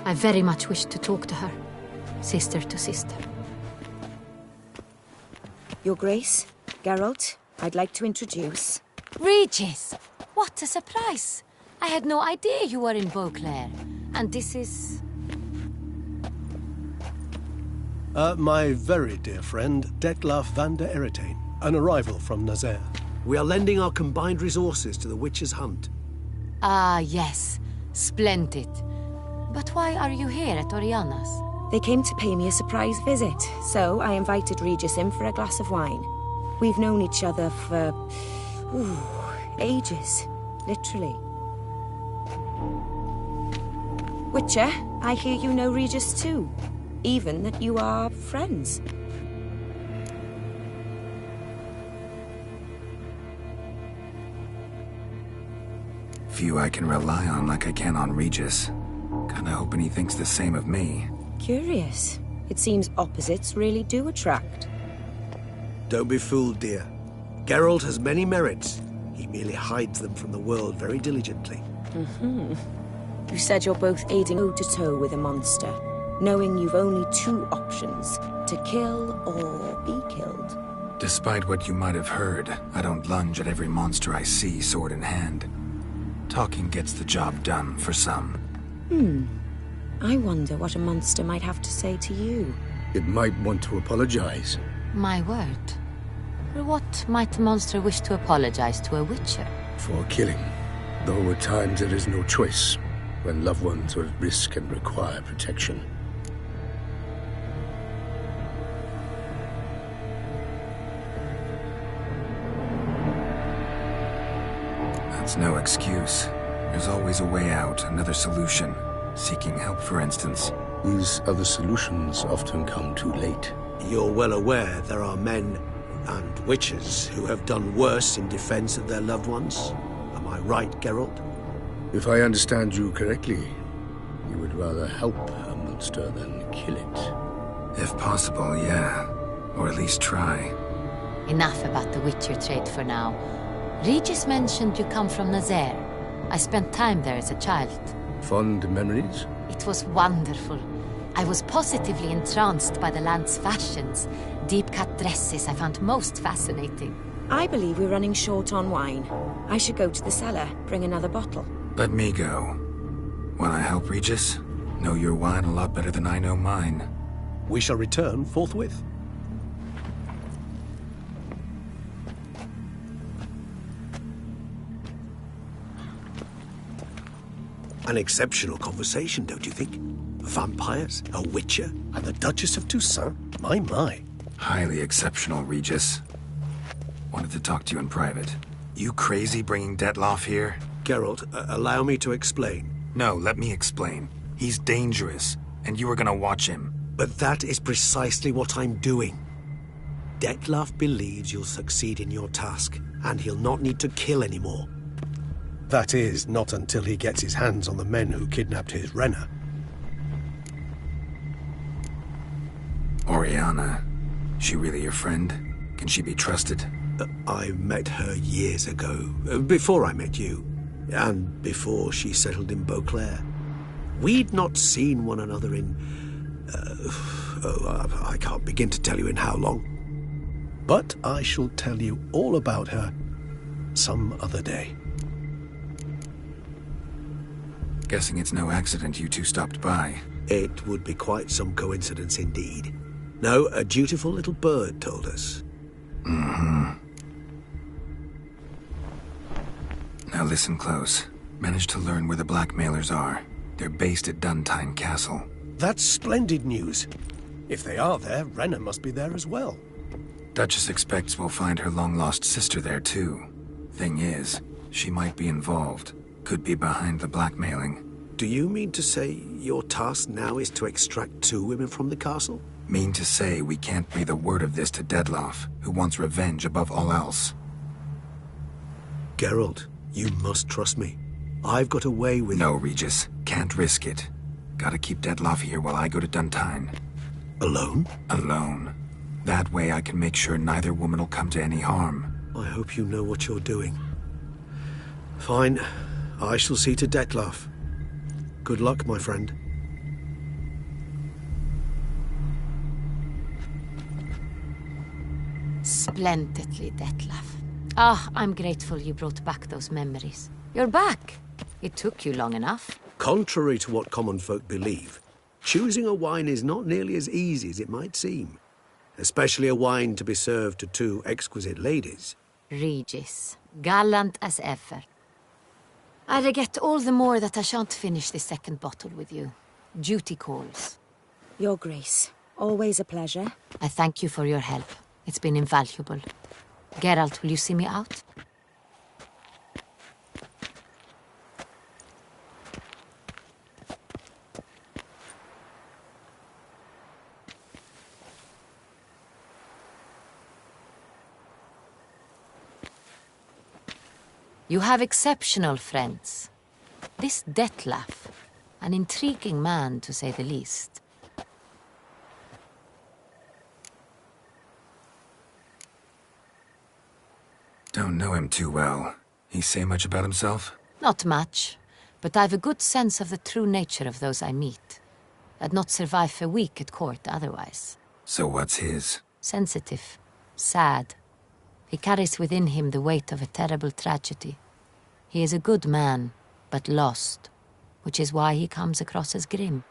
I very much wish to talk to her. Sister to sister. Your Grace, Geralt, I'd like to introduce... Regis! What a surprise! I had no idea you were in Beauclair. And this is... My very dear friend, Detlaf van der Eretain, an arrival from Nazaire. We are lending our combined resources to the Witcher's hunt. Ah, yes. Splendid. But why are you here at Oriana's? They came to pay me a surprise visit, so I invited Regis in for a glass of wine. We've known each other for, Ooh, ages. Literally. Witcher, I hear you know Regis too. Even that you are friends. Few I can rely on like I can on Regis. Kinda hoping he thinks the same of me. Curious. It seems opposites really do attract. Don't be fooled, dear. Geralt has many merits. He merely hides them from the world very diligently. Mm-hmm. You said you're both aiding toe-to-toe with a monster, knowing you've only two options, to kill or be killed. Despite what you might have heard, I don't lunge at every monster I see sword in hand. Talking gets the job done for some. I wonder what a monster might have to say to you. It might want to apologize. My word. For what might a monster wish to apologize to a witcher? For killing. Though at times there is no choice, when loved ones are at risk and require protection. That's no excuse. There's always a way out, another solution. Seeking help, for instance. These other solutions often come too late. You're well aware there are men and witches who have done worse in defense of their loved ones. Am I right, Geralt? If I understand you correctly, you would rather help a monster than kill it. If possible, yeah. Or at least try. Enough about the witcher trade for now. Regis mentioned you come from Nazaire. I spent time there as a child. Fond memories? It was wonderful. I was positively entranced by the land's fashions. Deep-cut dresses I found most fascinating. I believe we're running short on wine. I should go to the cellar, bring another bottle. Let me go. Wanna help, Regis? Know your wine a lot better than I know mine. We shall return forthwith. An exceptional conversation, don't you think? Vampires, a witcher, and the Duchess of Toussaint? My. Highly exceptional, Regis. Wanted to talk to you in private. You crazy bringing Detloff here? Geralt, allow me to explain. No, let me explain. He's dangerous, and you were gonna watch him. But that is precisely what I'm doing. Detloff believes you'll succeed in your task, and he'll not need to kill anymore. That is, not until he gets his hands on the men who kidnapped his Renna. Oriana. She really your friend? Can she be trusted? I met her years ago, before I met you, and before she settled in Beauclair. We'd not seen one another in... I can't begin to tell you in how long. But I shall tell you all about her some other day. Guessing it's no accident you two stopped by. It would be quite some coincidence indeed. No, a dutiful little bird told us. Mm-hmm. Now listen close. Managed to learn where the blackmailers are. They're based at Duntine Castle. That's splendid news. If they are there, Renna must be there as well. Duchess expects we'll find her long-lost sister there too. Thing is, she might be involved. Could be behind the blackmailing. Do you mean to say your task now is to extract 2 women from the castle? Mean to say we can't breathe a word of this to Detloff, who wants revenge above all else. Geralt, you must trust me. I've got a way with... No, Regis. Can't risk it. Gotta keep Detloff here while I go to Duntine. Alone? Alone. That way I can make sure neither woman will come to any harm. I hope you know what you're doing. Fine. I shall see to Detloff. Good luck, my friend. Splendidly, Detloff. Ah, I'm grateful you brought back those memories. You're back. It took you long enough. Contrary to what common folk believe, choosing a wine is not nearly as easy as it might seem. Especially a wine to be served to 2 exquisite ladies. Regis, gallant as ever. I regret all the more that I shan't finish this second bottle with you. Duty calls. Your Grace, always a pleasure. I thank you for your help. It's been invaluable. Geralt, will you see me out? You have exceptional friends. This Detlef, an intriguing man to say the least. Don't know him too well. He say much about himself? Not much, but I've a good sense of the true nature of those I meet. I'd not survive a week at court otherwise. So what's his? Sensitive, sad. He carries within him the weight of a terrible tragedy. He is a good man, but lost, which is why he comes across as grim.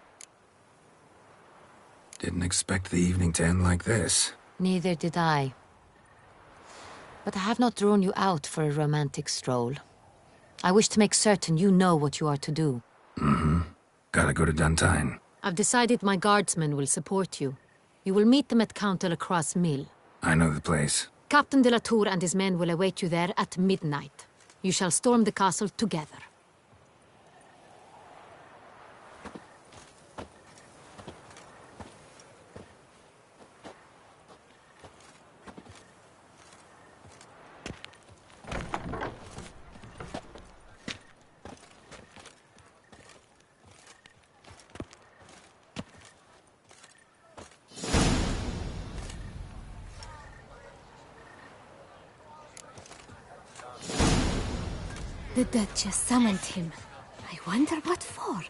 Didn't expect the evening to end like this. Neither did I. But I have not drawn you out for a romantic stroll. I wish to make certain you know what you are to do. Mm-hmm. Gotta go to Duntine. I've decided my guardsmen will support you. You will meet them at Count de la Croix's mill. I know the place. Captain de la Tour and his men will await you there at midnight. You shall storm the castle together. The Duchess summoned him. I wonder what for.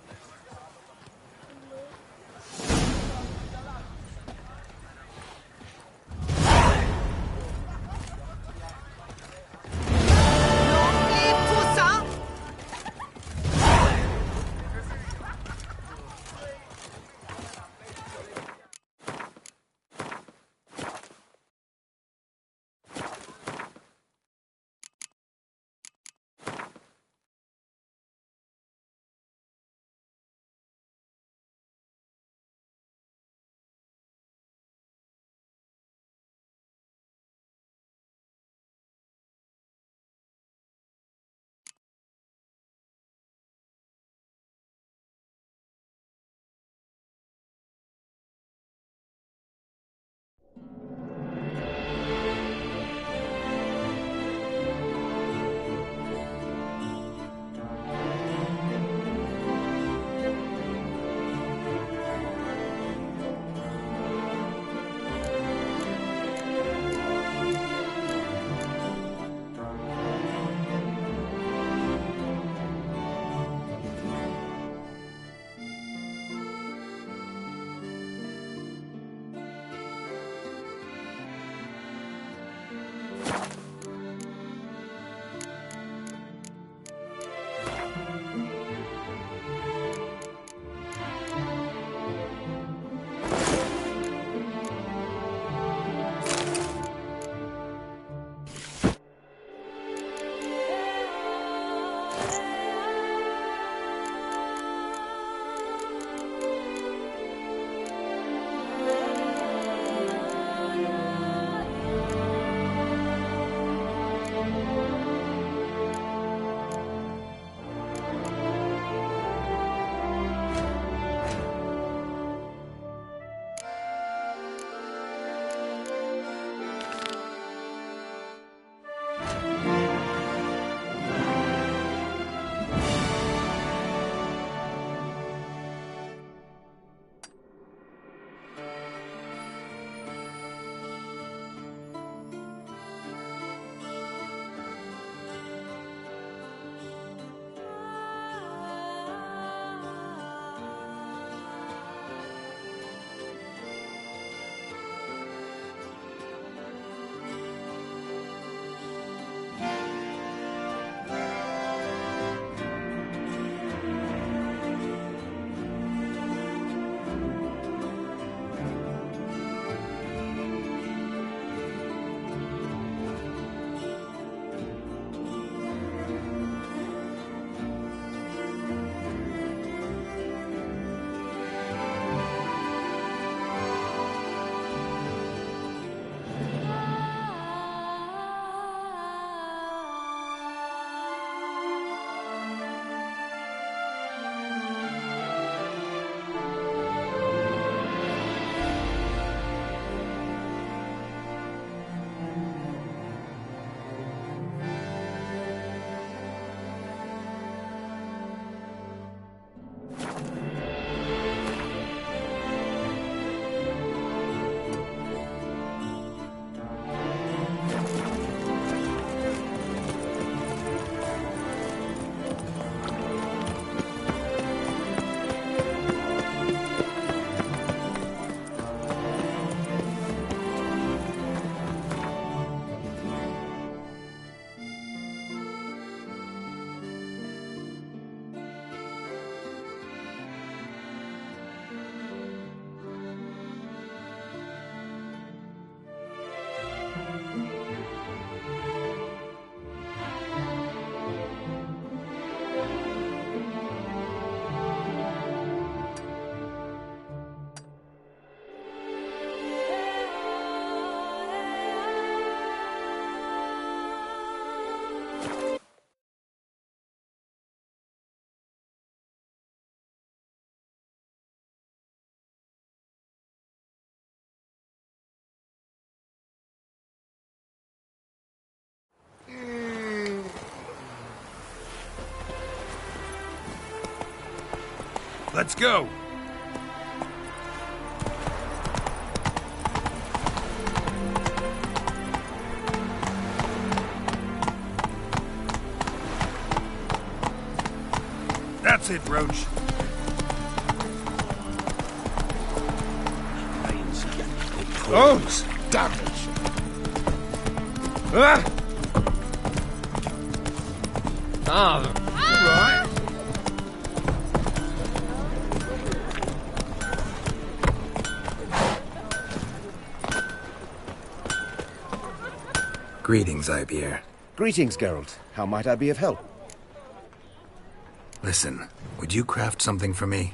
Let's go! That's it, Roach. Oh, damn it! Ah! Right. Greetings, Ibeer. Greetings, Geralt. How might I be of help? Listen, would you craft something for me?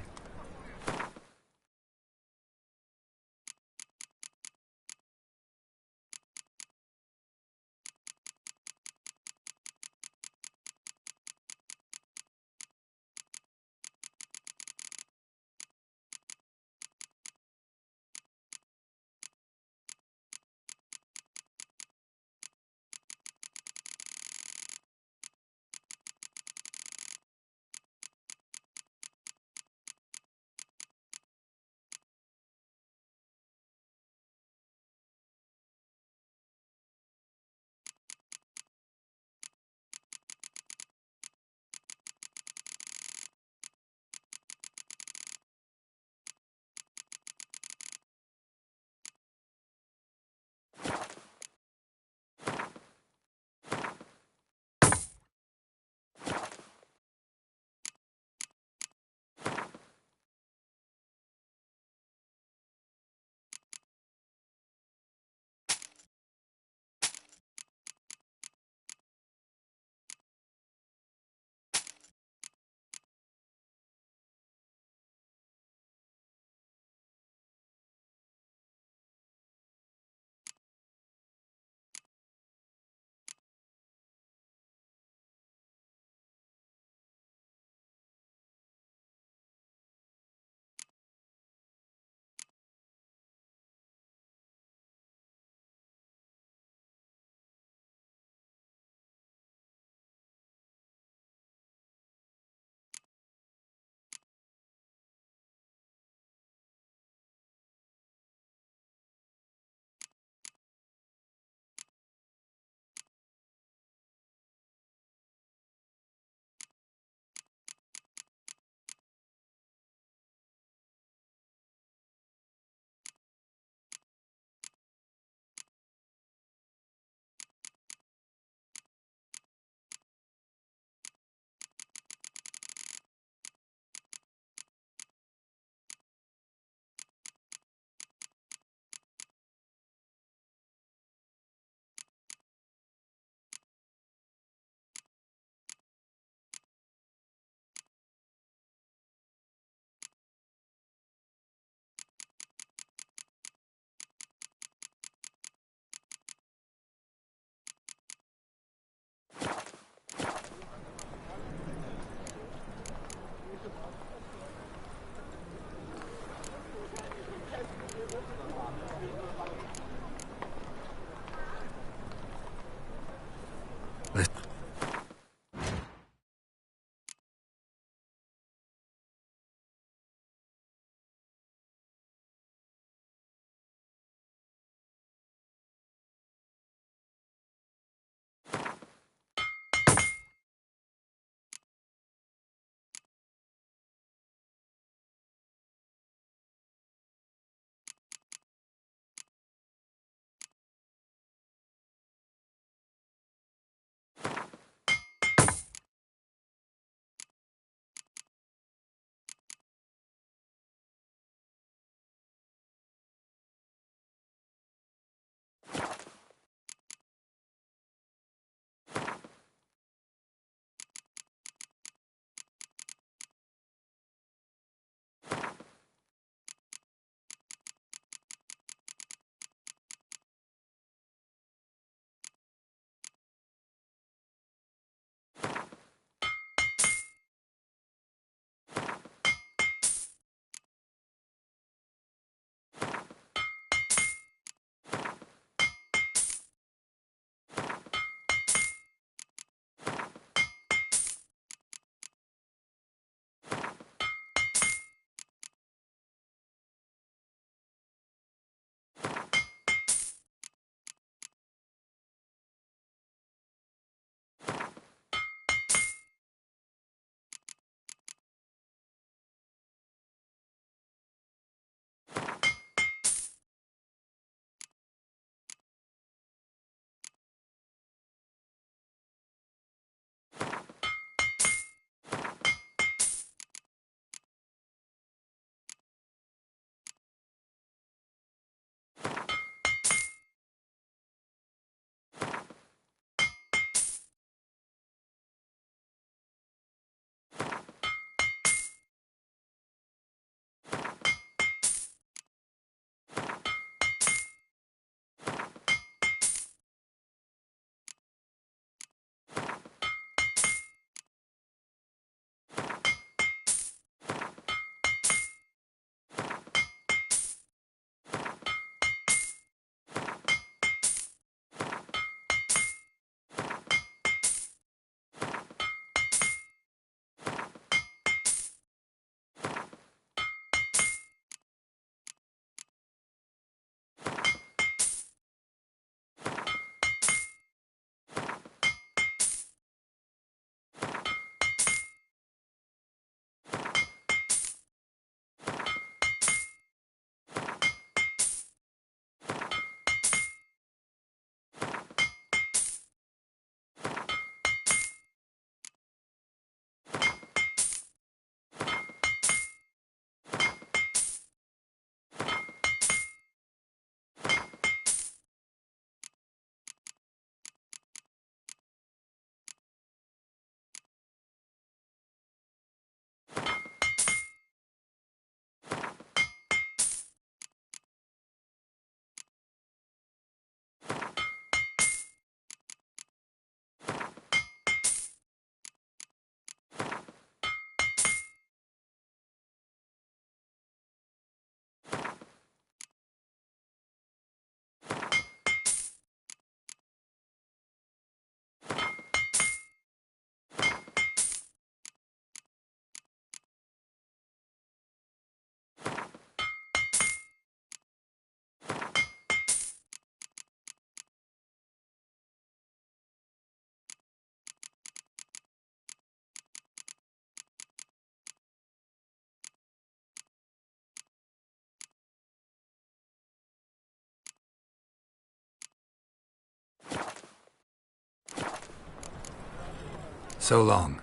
So long.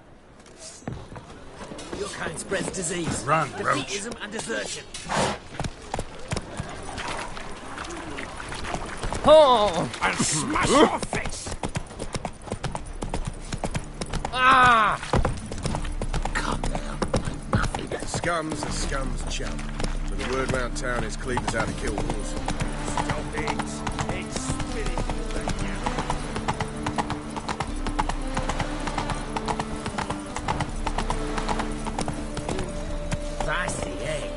Your kind spreads disease. Run, Roach. Defeatism and desertion. Oh! I'll smash your face! Ah! Come now. Nothing. Scum's a scum's chum. But the word round town is Cleaver's out to kill wolves. Stop it. It's spirit. That's the egg.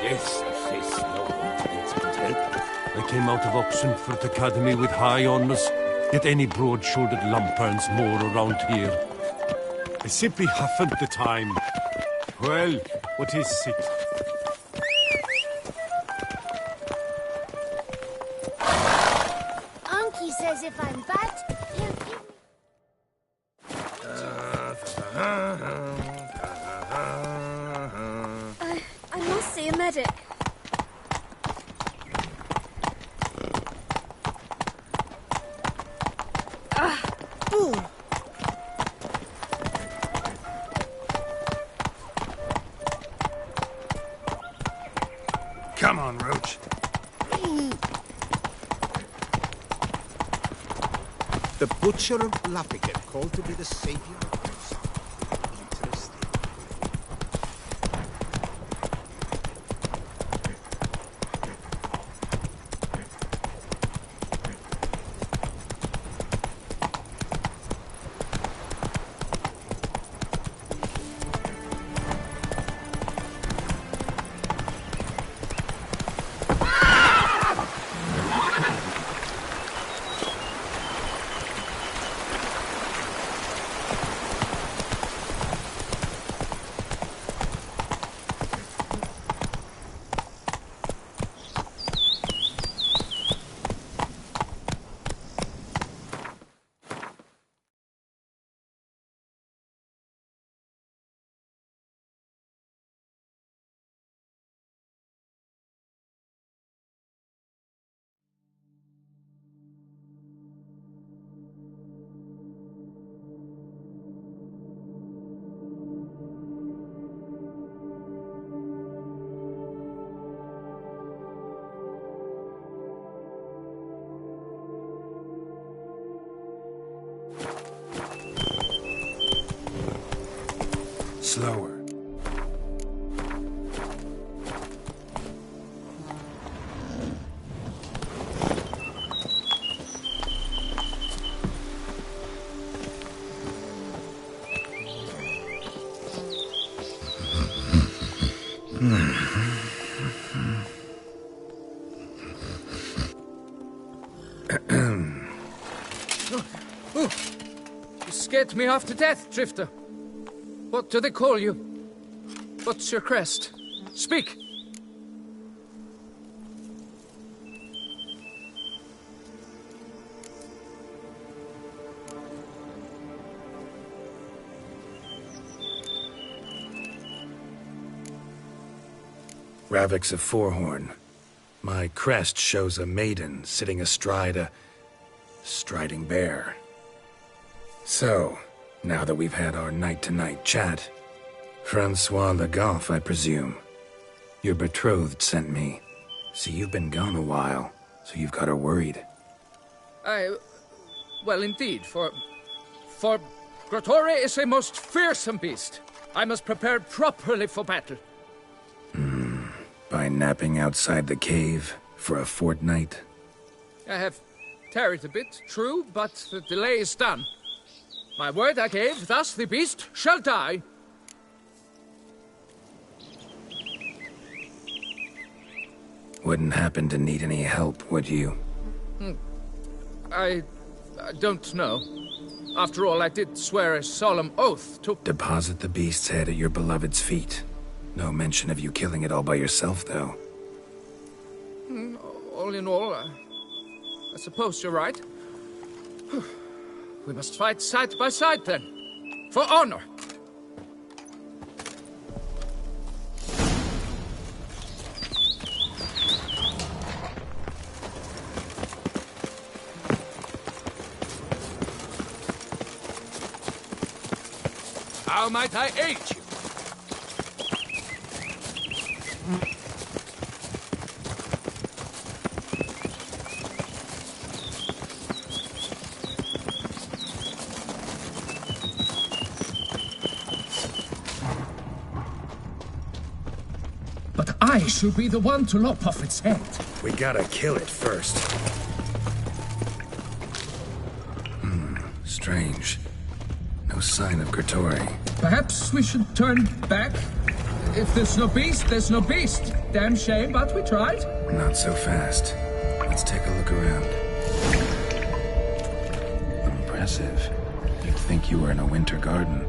Yes, I face no intent help. I came out of Oxenford Academy with high honours, yet any broad-shouldered lump earns more around here. I simply haven't the time. Well, what is it? Unky says if I'm bad, he'll give me... I must see a medic. Ooh. Come on, Roach. The Butcher of Laffigan, called to be the savior of Christ. Interesting. Slower. You scared me half to death, Drifter. What do they call you? What's your crest? Speak! Ravik's a Forehorn. My crest shows a maiden sitting astride a striding bear. So, now that we've had our night-to-night chat, Francois Le Goff, I presume. Your betrothed sent me. See, you've been gone a while, so you've got her worried. Well, indeed, for Grotore is a most fearsome beast. I must prepare properly for battle. By napping outside the cave for a fortnight? I have tarried a bit, true, but the delay is done. My word I gave, thus the beast shall die. Wouldn't happen to need any help, would you? I don't know. After all, I did swear a solemn oath to... Deposit the beast's head at your beloved's feet. No mention of you killing it all by yourself, though. All in all, I suppose you're right. We must fight side by side, then. For honor! How might I aid you? But I should be the one to lop off its head. We gotta kill it first. Strange. No sign of Kratori. Perhaps we should turn back? If there's no beast, there's no beast. Damn shame, but we tried. Not so fast. Let's take a look around. Impressive. You'd think you were in a winter garden.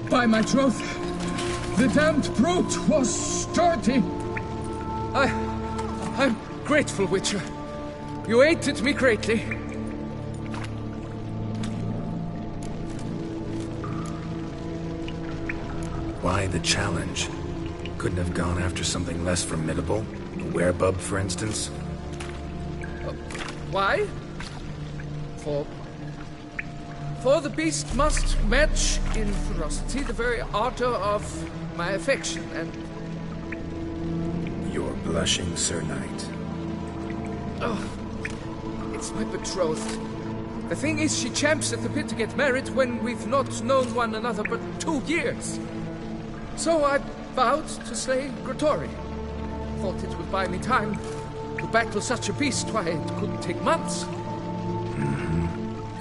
By my troth, the damned brute was sturdy. I'm grateful, Witcher. You aided me greatly. Why the challenge? Couldn't have gone after something less formidable? A werebub, for instance? Why? For the beast must match in ferocity the very ardor of my affection, and... You're blushing, Sir Knight. Oh, it's my betrothed. The thing is, she champs at the bit to get married when we've not known one another but 2 years. So I vowed to slay Gratory. Thought it would buy me time to battle such a beast. Why, it could take months.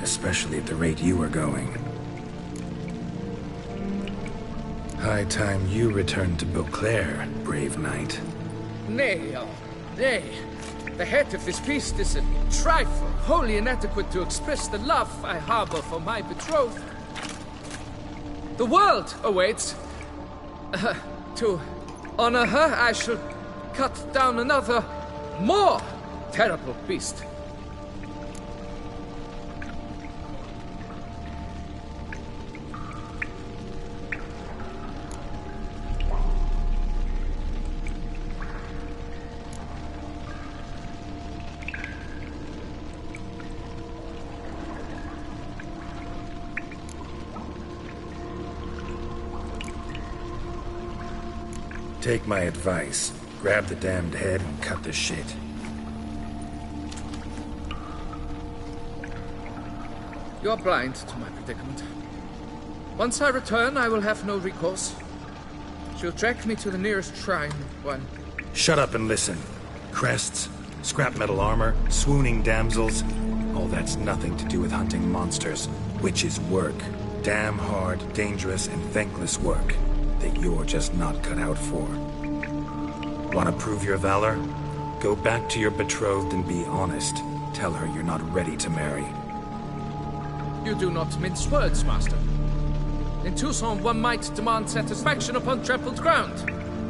Especially at the rate you were going. High time you returned to Beauclair, brave knight. Nay, nay. The head of this beast is a trifle, wholly inadequate to express the love I harbor for my betrothed. The world awaits. To honor her, I shall cut down another, more terrible beast. Take my advice. Grab the damned head and cut the shit. You're blind to my predicament. Once I return, I will have no recourse. She'll track me to the nearest shrine, one. Shut up and listen. Crests, scrap metal armor, swooning damsels. All that's nothing to do with hunting monsters, which is work. Damn hard, dangerous, and thankless work that you're just not cut out for. Want to prove your valor? Go back to your betrothed and be honest. Tell her you're not ready to marry. You do not mince words, Master. In Tucson, one might demand satisfaction upon trampled ground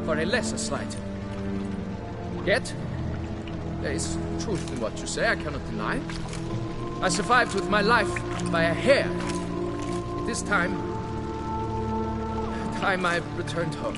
for a lesser slight. Yet, there is truth in what you say, I cannot deny. I survived with my life by a hair. This time I returned home.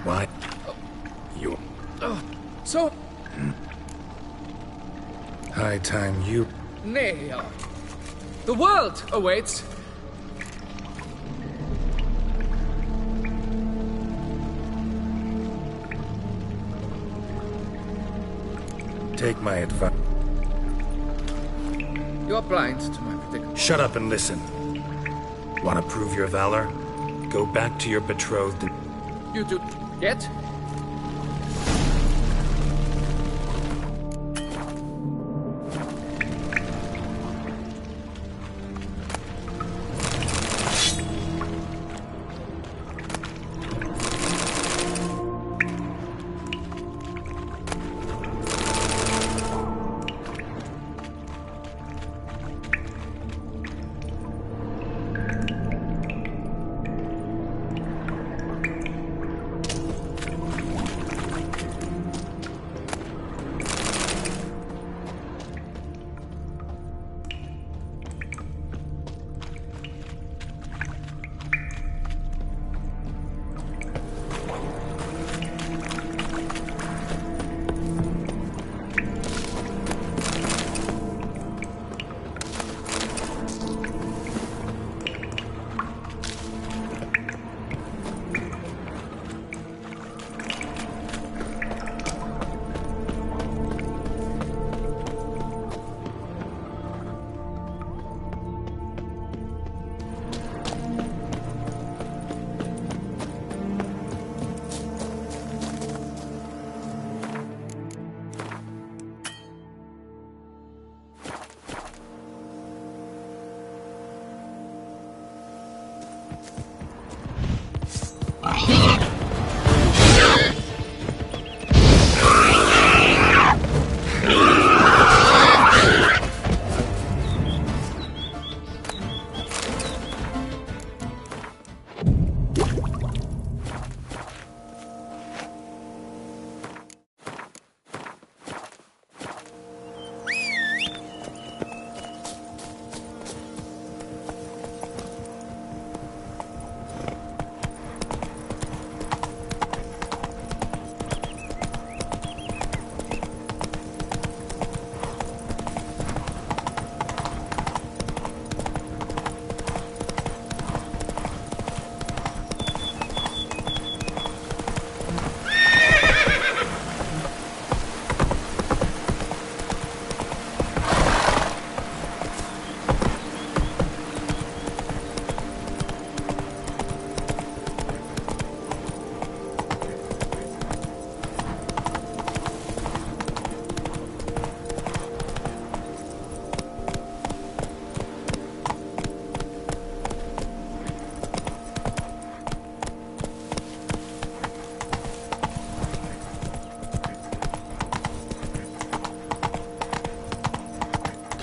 Why? You... So... High time you... Nay, the world awaits. Take my advice. You're blind to my predicament. Shut up and listen. Want to prove your valor? Go back to your betrothed and... You do... Yet?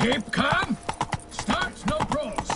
Keep calm. Start no brawls.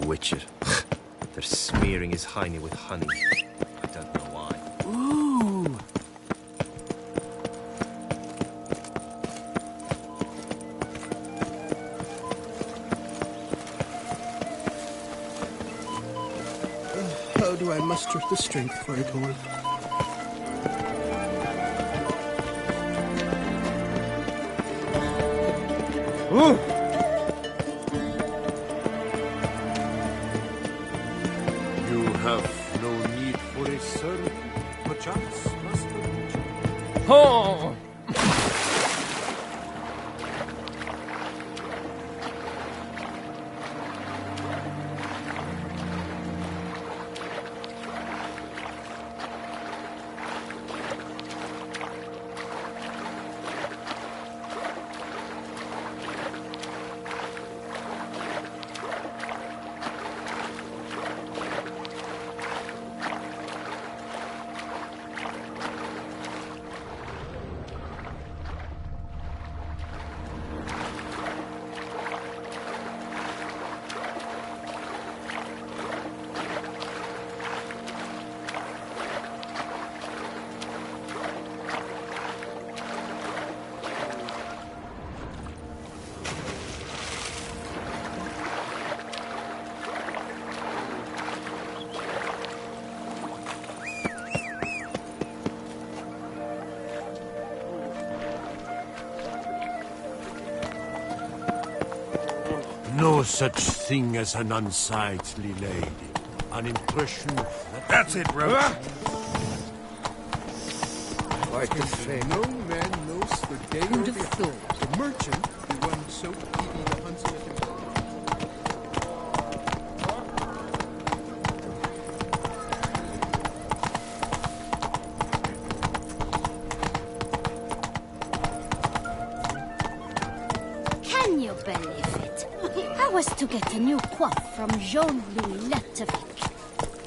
Witcher. They're smearing his hiney with honey. I don't know why. Ooh! How do I muster the strength for it all? Ooh! Have no need for a servant, perchance, master. Oh! no such thing as an unsightly lady. An impression that... That's it, Roach. Quite the shame. No man knows the day or the hour. The merchant, the one so eager the huntsman himself. Can you believe it? I was to get a new coif from Jean-Louis Lettevic.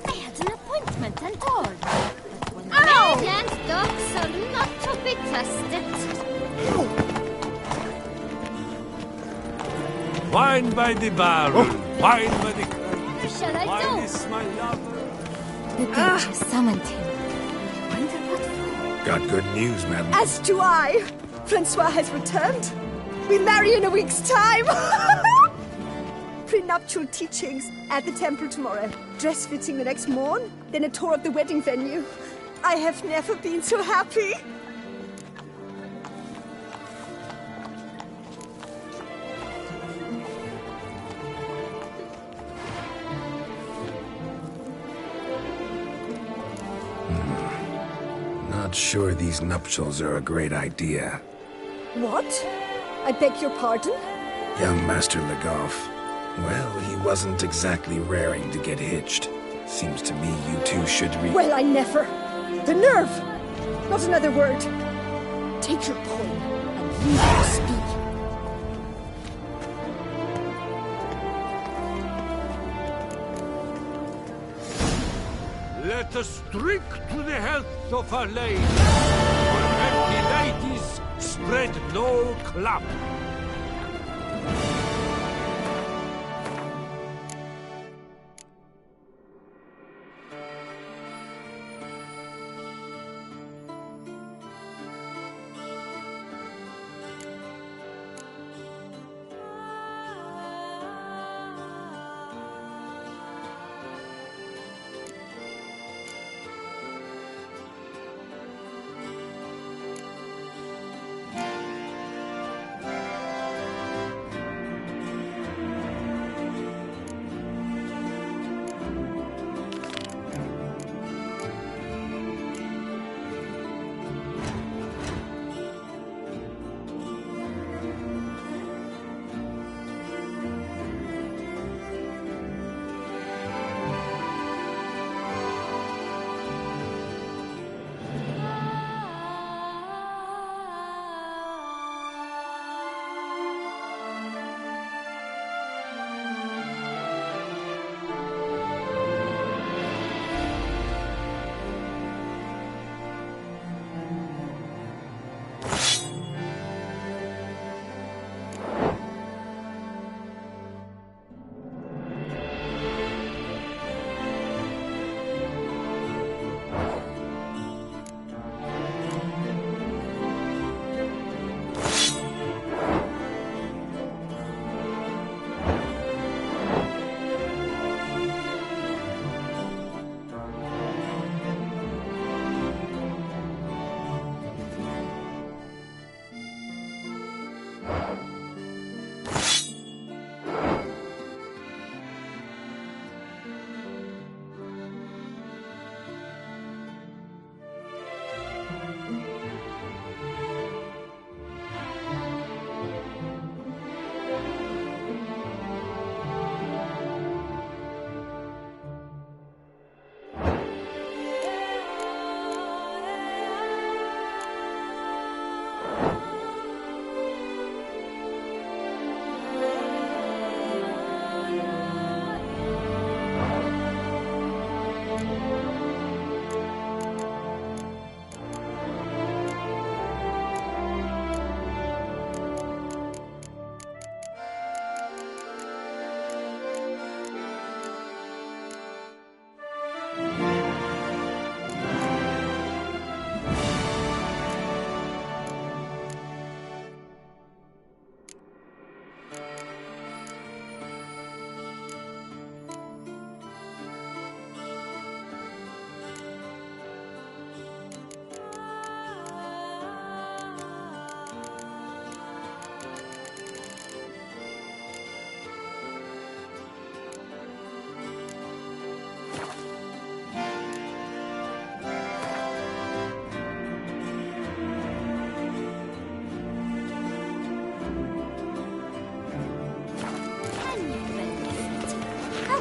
I had an appointment and all. But when Maryland's dogs are not to be trusted. Wine by the barrel, wine by the crate. What shall I Wine do? is my lover. The Duchess summoned him. I wonder what for. Got good news, madam. As do I. Francois has returned. We marry in a week's time. Prenuptial teachings at the temple tomorrow. Dress fitting the next morn. Then a tour of the wedding venue. I have never been so happy. Not sure these nuptials are a great idea. What? I beg your pardon? Young Master Legoff. Well, he wasn't exactly raring to get hitched. Seems to me you two should Well, I never. The nerve! Not another word. Take your coin and leave to speak. Let us drink to the health of our lady. For empty ladies spread no clap.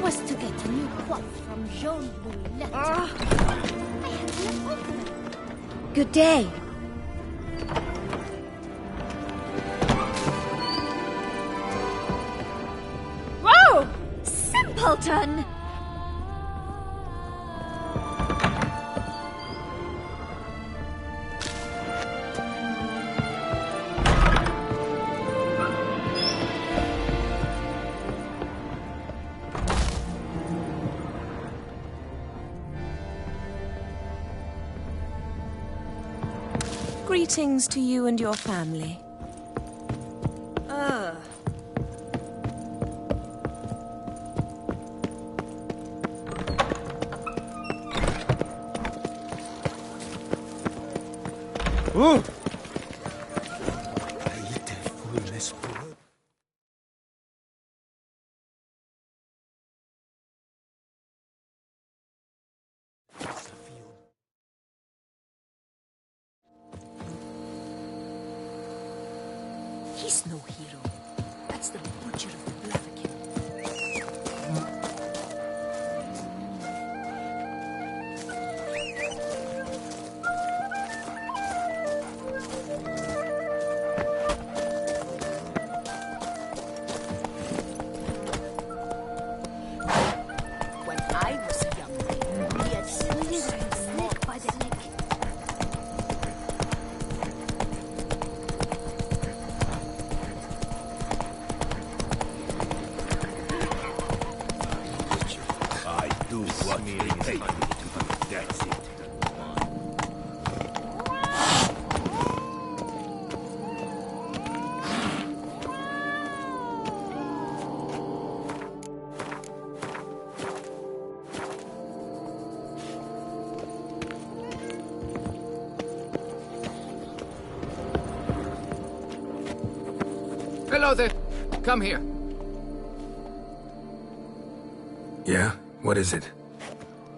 was to get a new coif from Jean-Louis Letter. I had an appointment. Good day. Whoa! Simpleton! Greetings to you and your family. Ooh. He's no hero. That's the butcher of the Blaviken. When I was a young man, he had slithered and snake by the neck. That's it. Hello there. Come here. Yeah? What is it?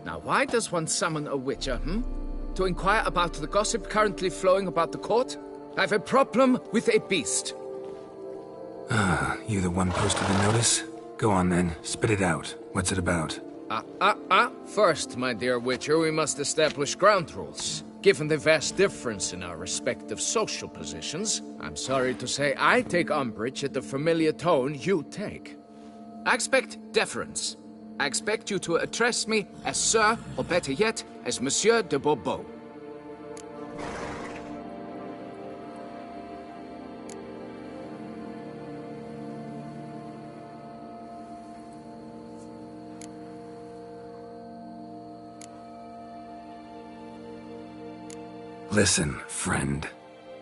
Now, why does one summon a witcher, To inquire about the gossip currently flowing about the court? I've a problem with a beast. Ah, you the one posted the notice? Go on then, spit it out. What's it about? First, my dear witcher, we must establish ground rules. Given the vast difference in our respective social positions, I'm sorry to say I take umbrage at the familiar tone you take. I expect deference. I expect you to address me as Sir, or better yet, as Monsieur de Bourbeau. Listen, friend.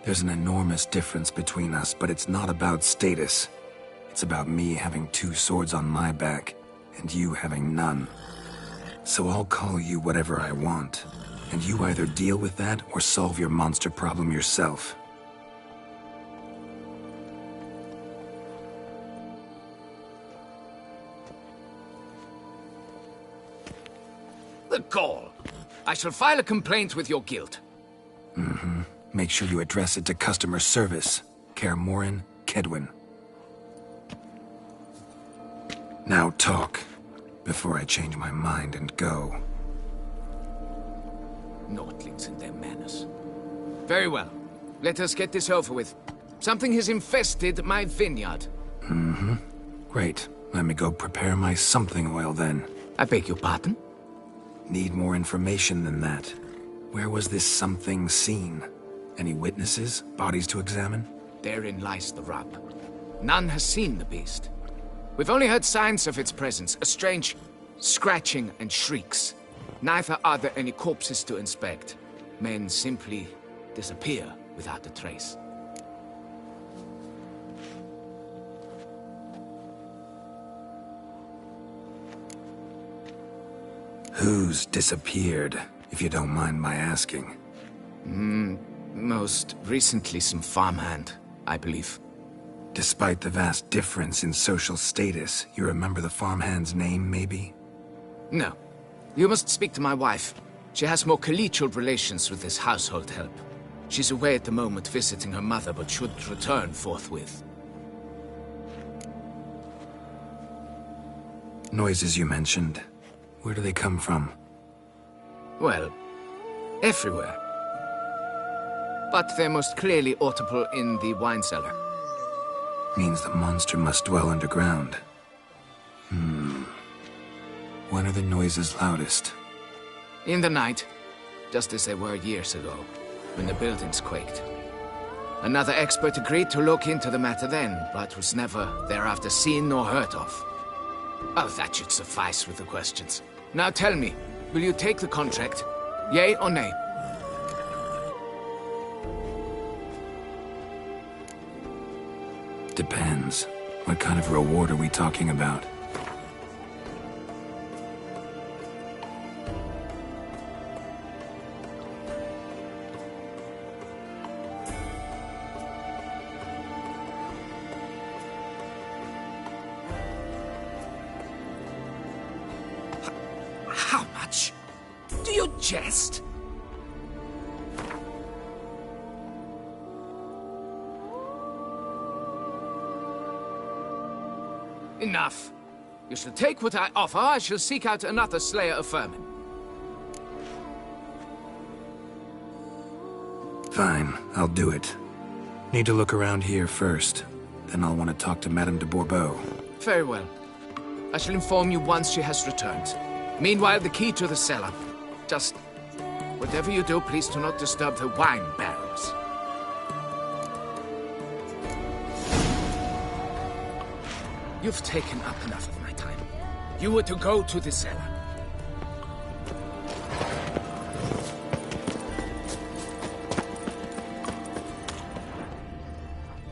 There's an enormous difference between us, but it's not about status. It's about me having 2 swords on my back, and you having none. So I'll call you whatever I want, and you either deal with that or solve your monster problem yourself. The gall! I shall file a complaint with your guild. Make sure you address it to customer service. Kaer Morhen, Kedwin. Now talk, before I change my mind and go. Naughtlings and their manners. Very well. Let us get this over with. Something has infested my vineyard. Great. Let me go prepare my something oil then. I beg your pardon? Need more information than that. Where was this something seen? Any witnesses? Bodies to examine? Therein lies the rub. None has seen the beast. We've only heard signs of its presence, a strange scratching and shrieks. Neither are there any corpses to inspect. Men simply disappear without a trace. Who's disappeared, if you don't mind my asking? Most recently some farmhand, I believe. Despite the vast difference in social status, you remember the farmhand's name, maybe? No. You must speak to my wife. She has more collegial relations with this household help. She's away at the moment visiting her mother, but should return forthwith. Noises you mentioned. Where do they come from? Well, everywhere. But they're most clearly audible in the wine cellar. Means the monster must dwell underground. When are the noises loudest? In the night, just as they were years ago, when the buildings quaked. Another expert agreed to look into the matter then, but was never thereafter seen nor heard of. Oh, that should suffice with the questions. Now tell me, will you take the contract? Yea or nay? Depends. What kind of reward are we talking about? How much? Do you jest? Enough. You shall take what I offer, I shall seek out another slayer of vermin. Fine, I'll do it. Need to look around here first. Then I'll want to talk to Madame de Bourbeau. Very well. I shall inform you once she has returned. Meanwhile, the key to the cellar. Just whatever you do, please do not disturb the wine barrels. You've taken up enough of my time. You were to go to the cellar.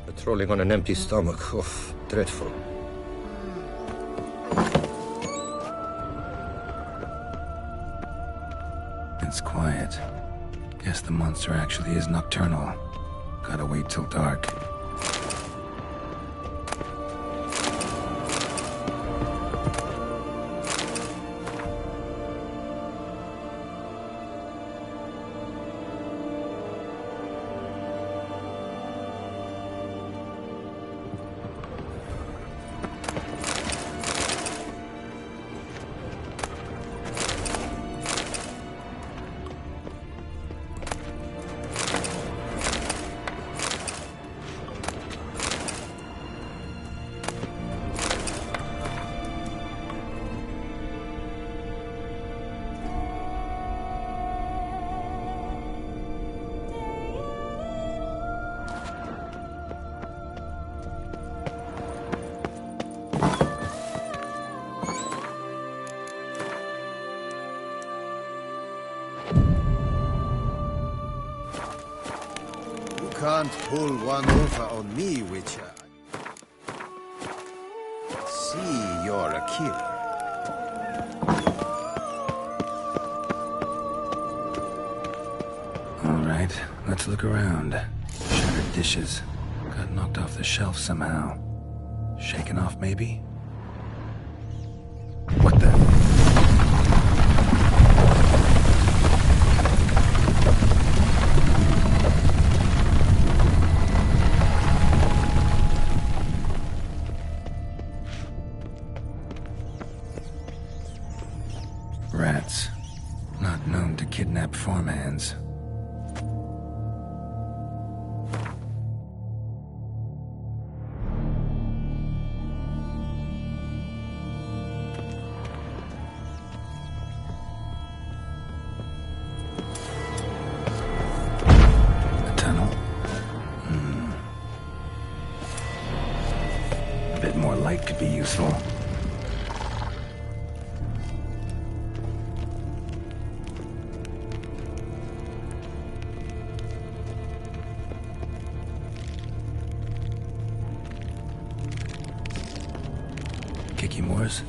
Patrolling on an empty stomach. Oh, dreadful. It's quiet. Guess the monster actually is nocturnal. Gotta wait till dark. Can't pull one over on me, Witcher. See, you're a killer. All right, let's look around. Shattered dishes. Got knocked off the shelf somehow. Shaken off, maybe? What the? Rats. Not known to kidnap farmhands. A tunnel? A bit more light could be useful. Kicky Moores.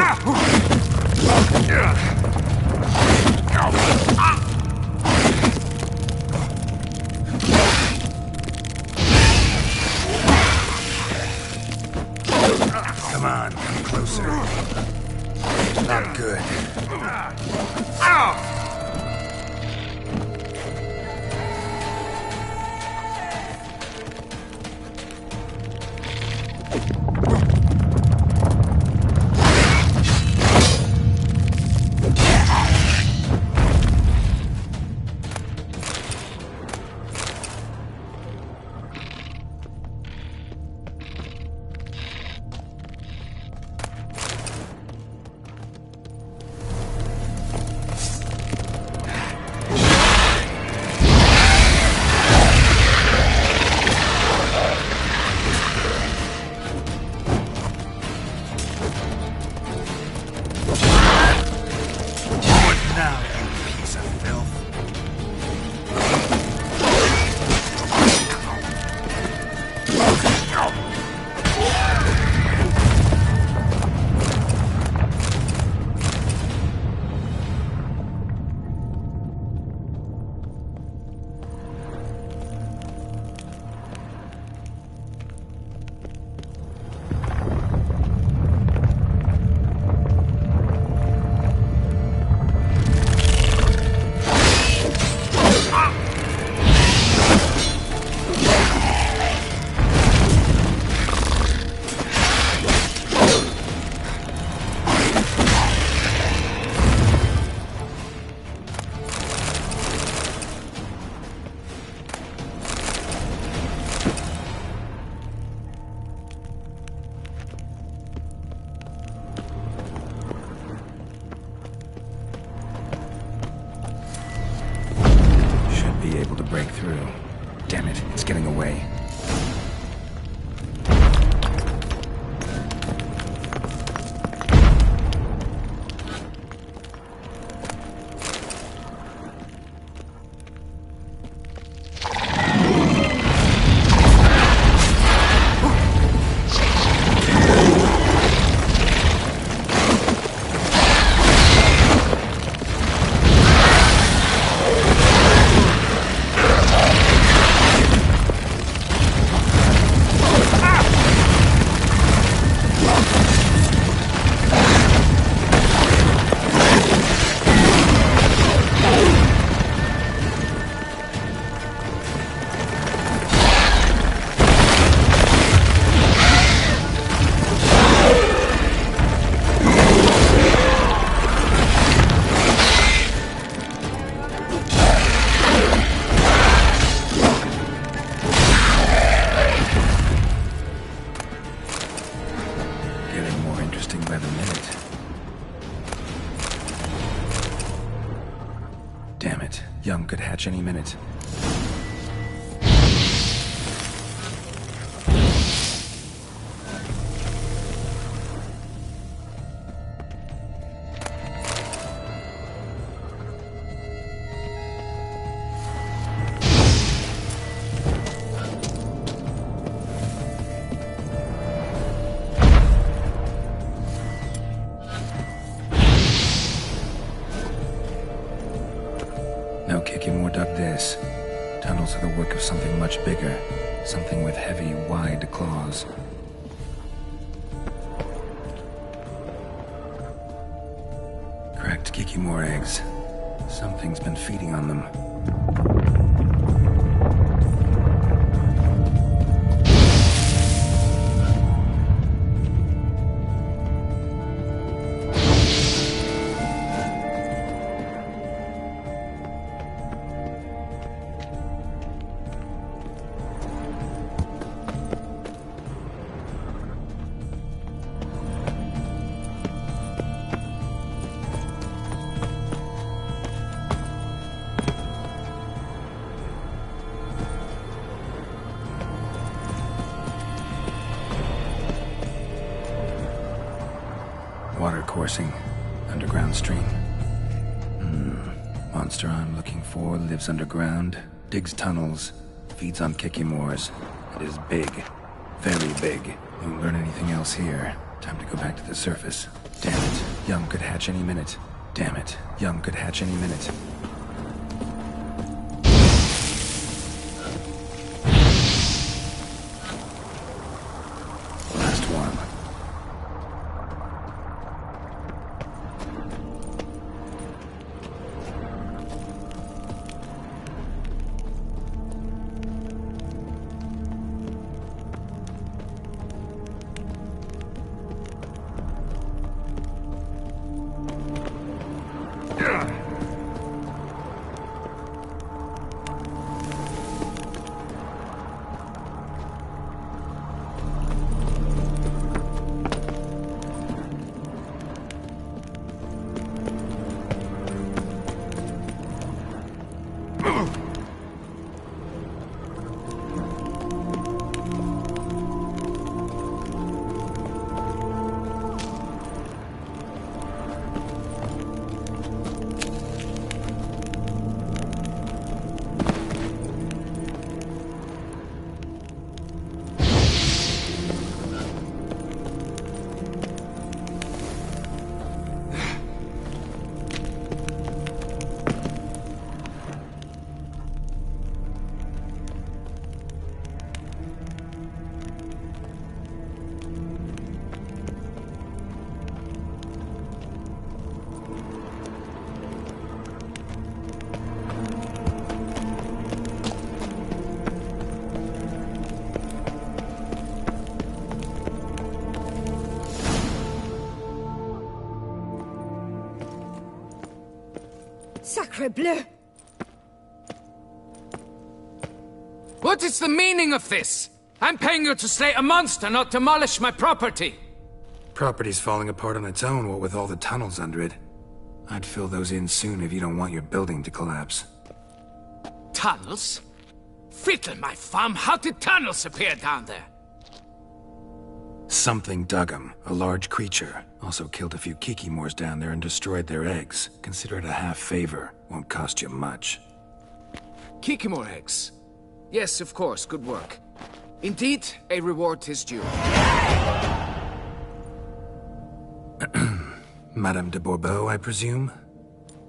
Come on, come closer. Not good. Break through. Damn it, it's getting away. Damn it, Young could hatch any minute. No kicking more dug this. Tunnels are the work of something much bigger. Something with heavy, wide claws. Cracked Kikimore eggs. Something's been feeding on them. Water coursing. Underground stream. Monster I'm looking for lives underground, digs tunnels, feeds on Kikimores. It is big. Very big. Won't learn anything else here. Time to go back to the surface. Damn it. Young could hatch any minute. Damn it. Young could hatch any minute. Last one. Sacre bleu! What is the meaning of this? I'm paying you to slay a monster, not demolish my property. Property's falling apart on its own, what with all the tunnels under it. I'd fill those in soon if you don't want your building to collapse. Tunnels? Fiddle my farm, how did tunnels appear down there? Something dug 'em. A large creature. Also killed a few kikimores down there and destroyed their eggs. Consider it a half-favor. Won't cost you much. Kikimore eggs. Yes, of course, good work. Indeed, a reward is due. Madame de Bourbeau, I presume?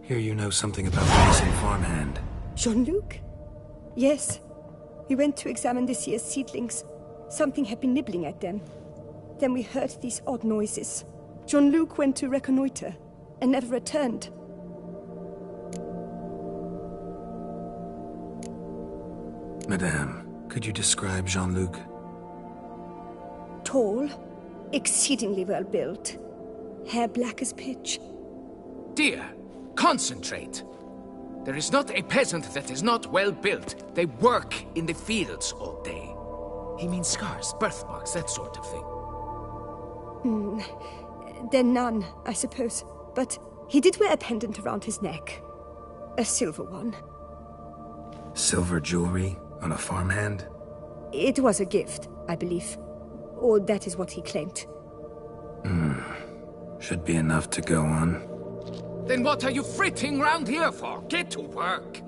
Hear you know something about the missing farmhand. Jean-Luc? Yes. We went to examine this year's seedlings. Something had been nibbling at them. Then we heard these odd noises. Jean-Luc went to reconnoiter and never returned. Madame, could you describe Jean-Luc? Tall, exceedingly well built. Hair black as pitch. Dear, concentrate. There is not a peasant that is not well built. They work in the fields all day. He means scars, birthmarks, that sort of thing. Then none, I suppose. But he did wear a pendant around his neck. A silver one. Silver jewelry on a farmhand? It was a gift, I believe. Or that is what he claimed. Should be enough to go on. Then what are you fritting round here for? Get to work.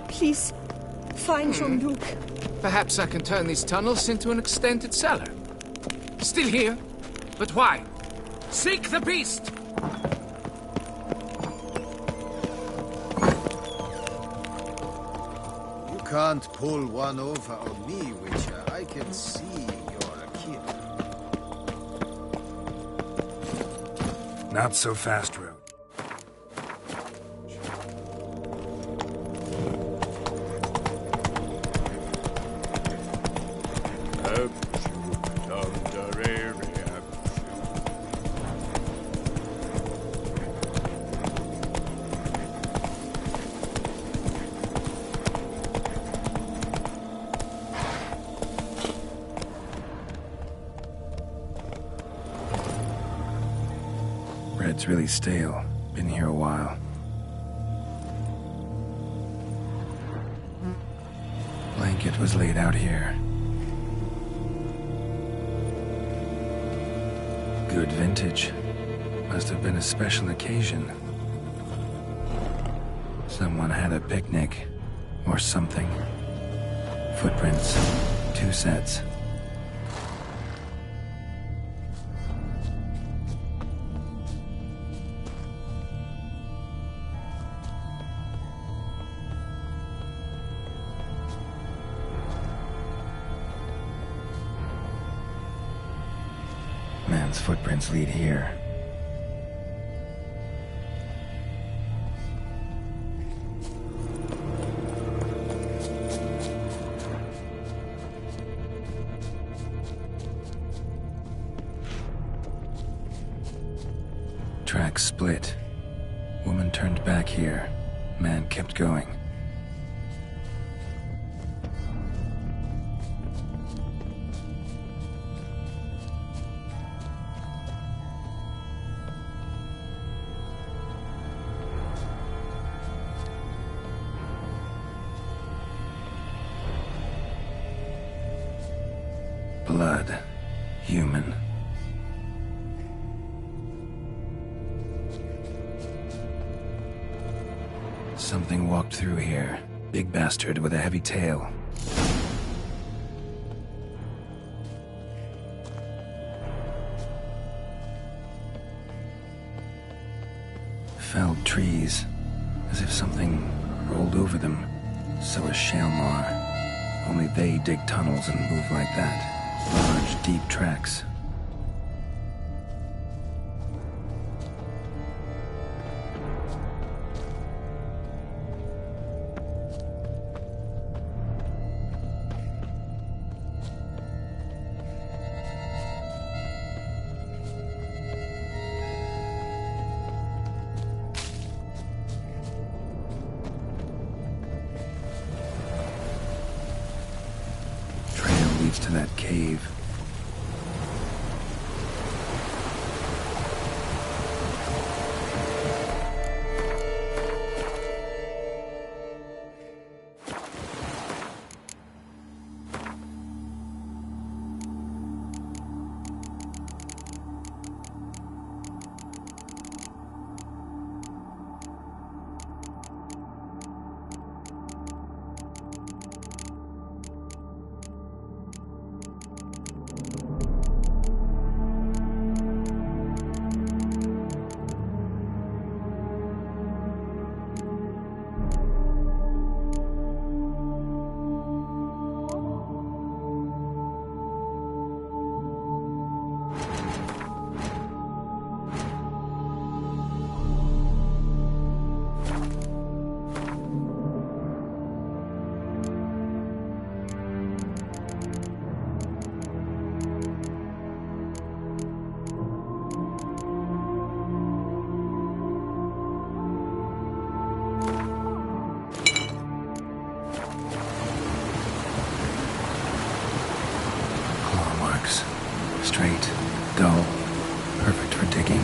Please, find Jean-Luc. Perhaps I can turn these tunnels into an extended cellar. Still here? But why? Seek the beast! You can't pull one over on me, Witcher. I can see you're a killer. Not so fast, Road. Bread's really stale. Been here a while. Blanket was laid out here. Good vintage. Must have been a special occasion. Someone had a picnic. Or something. Footprints. 2 sets. man's footprints lead here. Track split. Woman turned back here. Man kept going. Blood. Human. Something walked through here. Big bastard with a heavy tail. Felled trees, as if something rolled over them. So is Shalmar. Only they dig tunnels and move like that. Large, deep tracks. To that cave. Straight, dull, perfect for digging.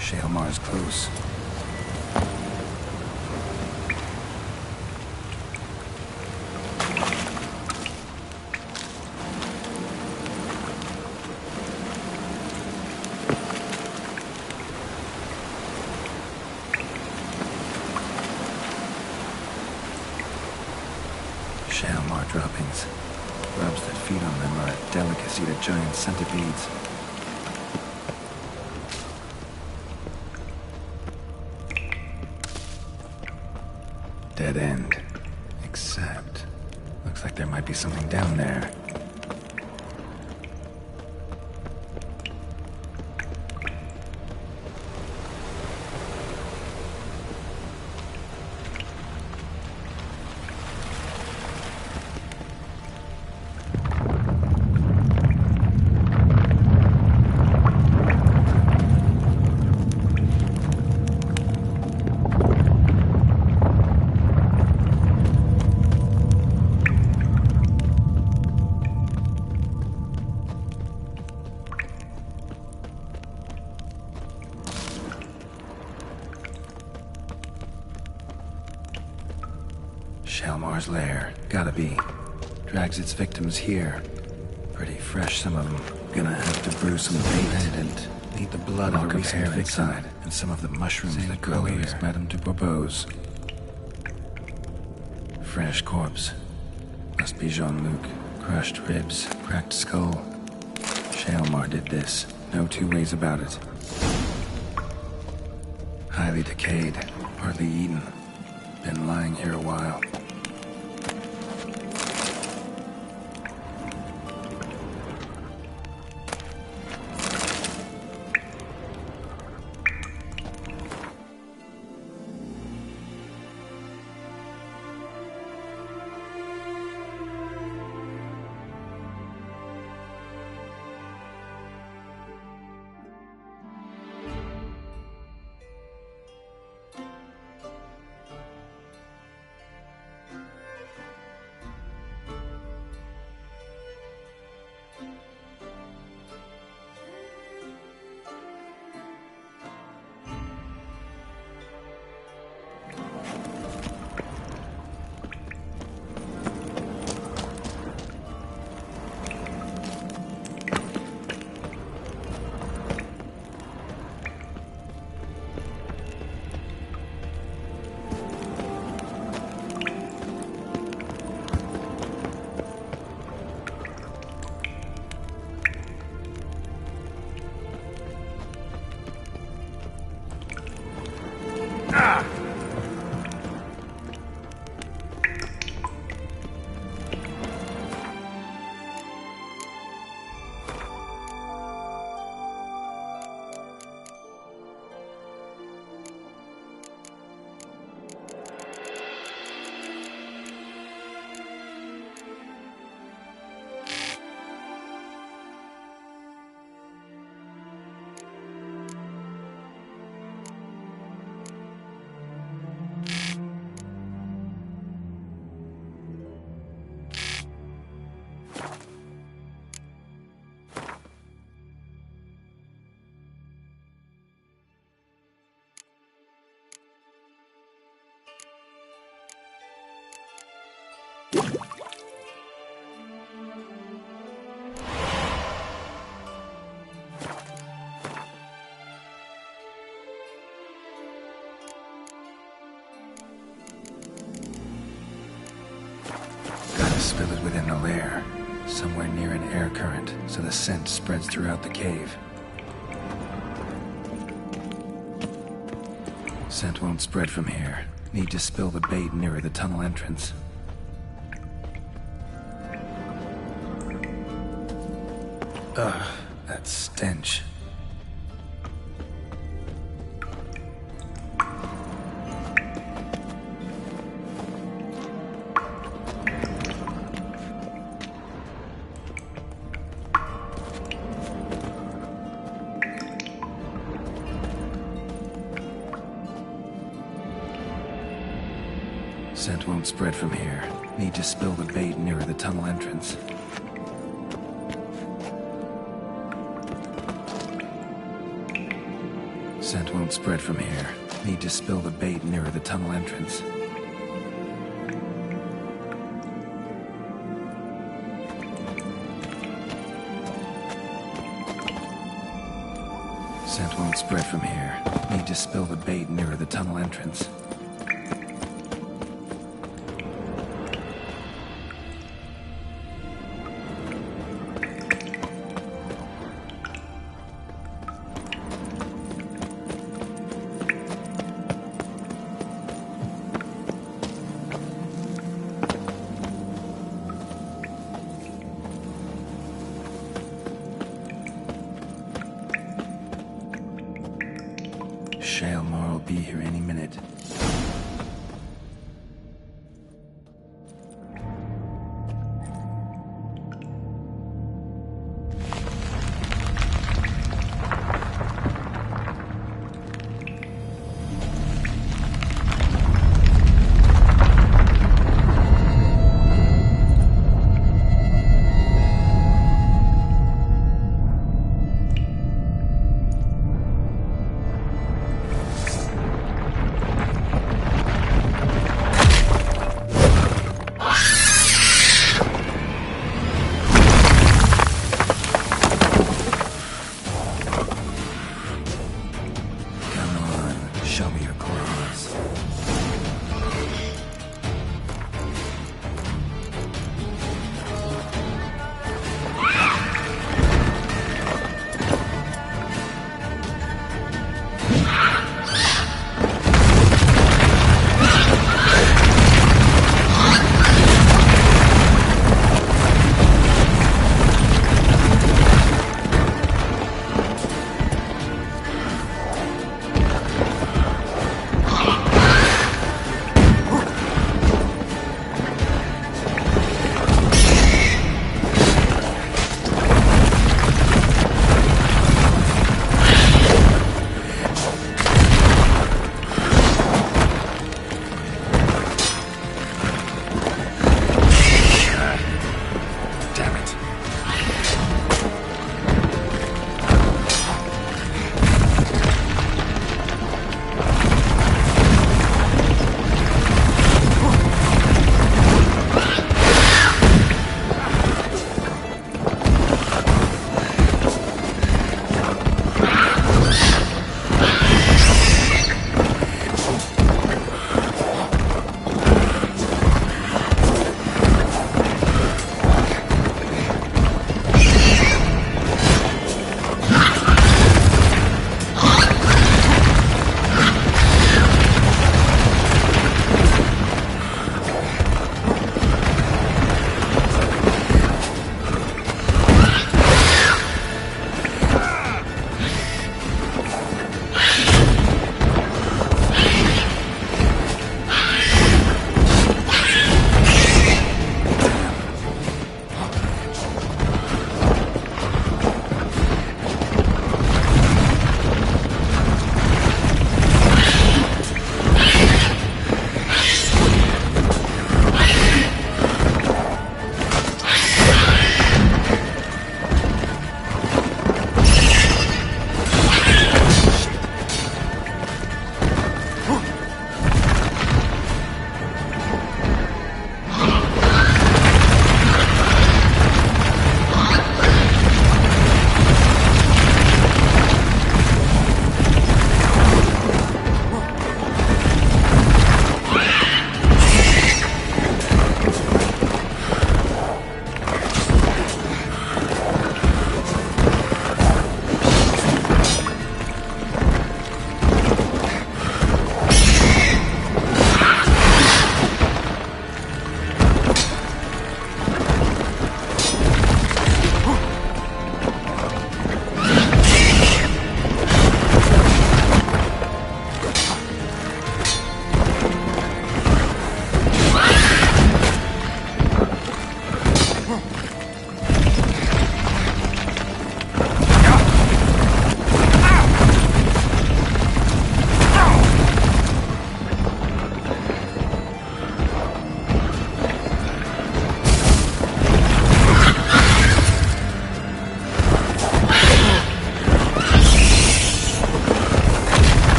Shalmar's close. Shalmar droppings. Grubs that feed on them are a delicacy to giant centipedes. Dead end. Except, looks like there might be something down there. Shalmar's lair. Gotta be. Drags its victims here. Pretty fresh, some of them. Gonna have to brew some bait and need the blood of a recent victim and some of the mushrooms that grow here. Madame de Bourbeau's. Fresh corpse. Must be Jean-Luc. Crushed ribs, cracked skull. Shalmar did this. No two ways about it. Highly decayed, partly eaten. Been lying here a while. Spill it within the lair, somewhere near an air current, so the scent spreads throughout the cave. Scent won't spread from here. Need to spill the bait nearer the tunnel entrance. Ugh, that stench. Scent won't spread from here. Need to spill the bait nearer the tunnel entrance. Scent won't spread from here. Need to spill the bait nearer the tunnel entrance. Scent won't spread from here. Need to spill the bait nearer the tunnel entrance. Shalmar will be here any minute.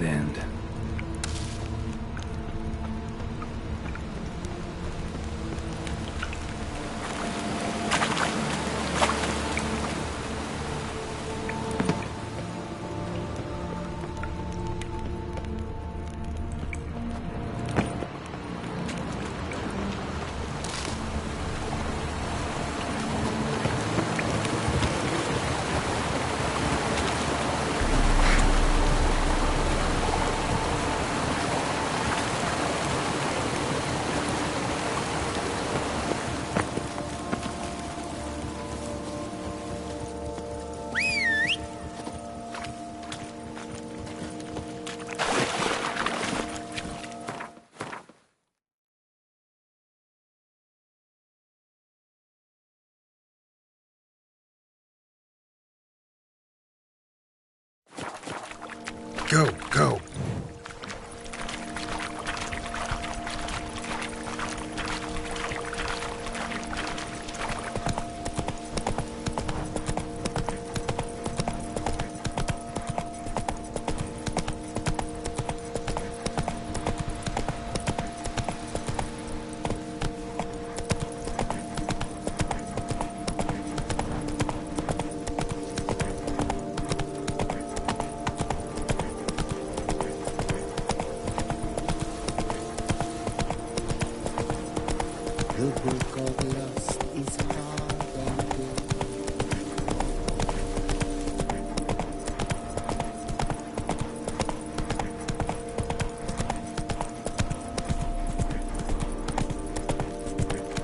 dead end. Go, go.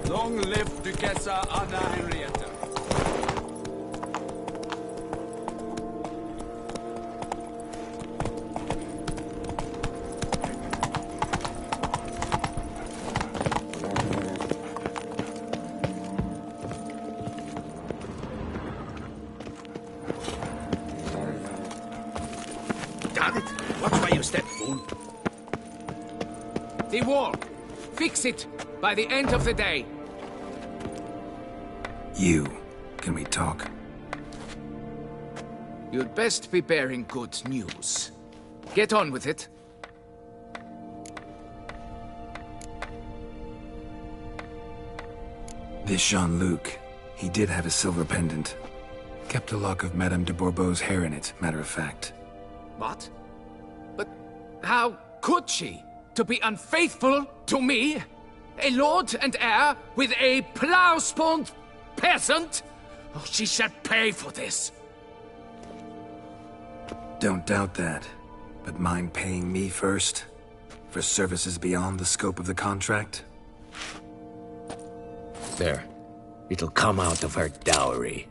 Long live Duchessa Anna Henrietta. Damn it! Watch where you step, fool. The wall. Fix it by the end of the day. You. Can we talk? You'd best be bearing good news. Get on with it. This Jean-Luc, he did have a silver pendant. Kept a lock of Madame de Bourbeau's hair in it, matter of fact. What? But how could she? To be unfaithful to me? A lord and heir with a plow-spawned peasant? Oh, she shall pay for this. Don't doubt that. But mind paying me first? For services beyond the scope of the contract? There. It'll come out of her dowry.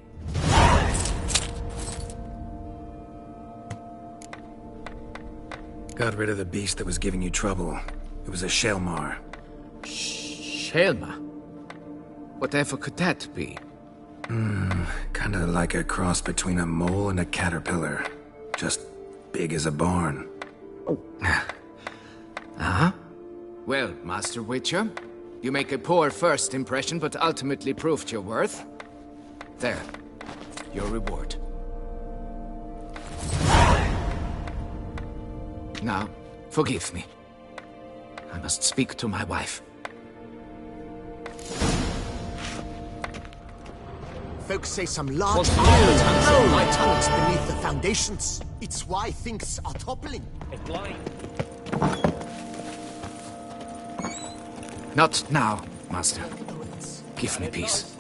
Got rid of the beast that was giving you trouble. It was a Shelmar. Shelma? Whatever could that be? Kinda like a cross between a mole and a caterpillar. Just big as a barn. Huh? Well, Master Witcher, you make a poor first impression, but ultimately proved your worth. There. Your reward. Now, forgive me. I must speak to my wife. Folks say some large islands are my tunnels beneath the foundations. It's why things are toppling. Not now, Master. Give me peace.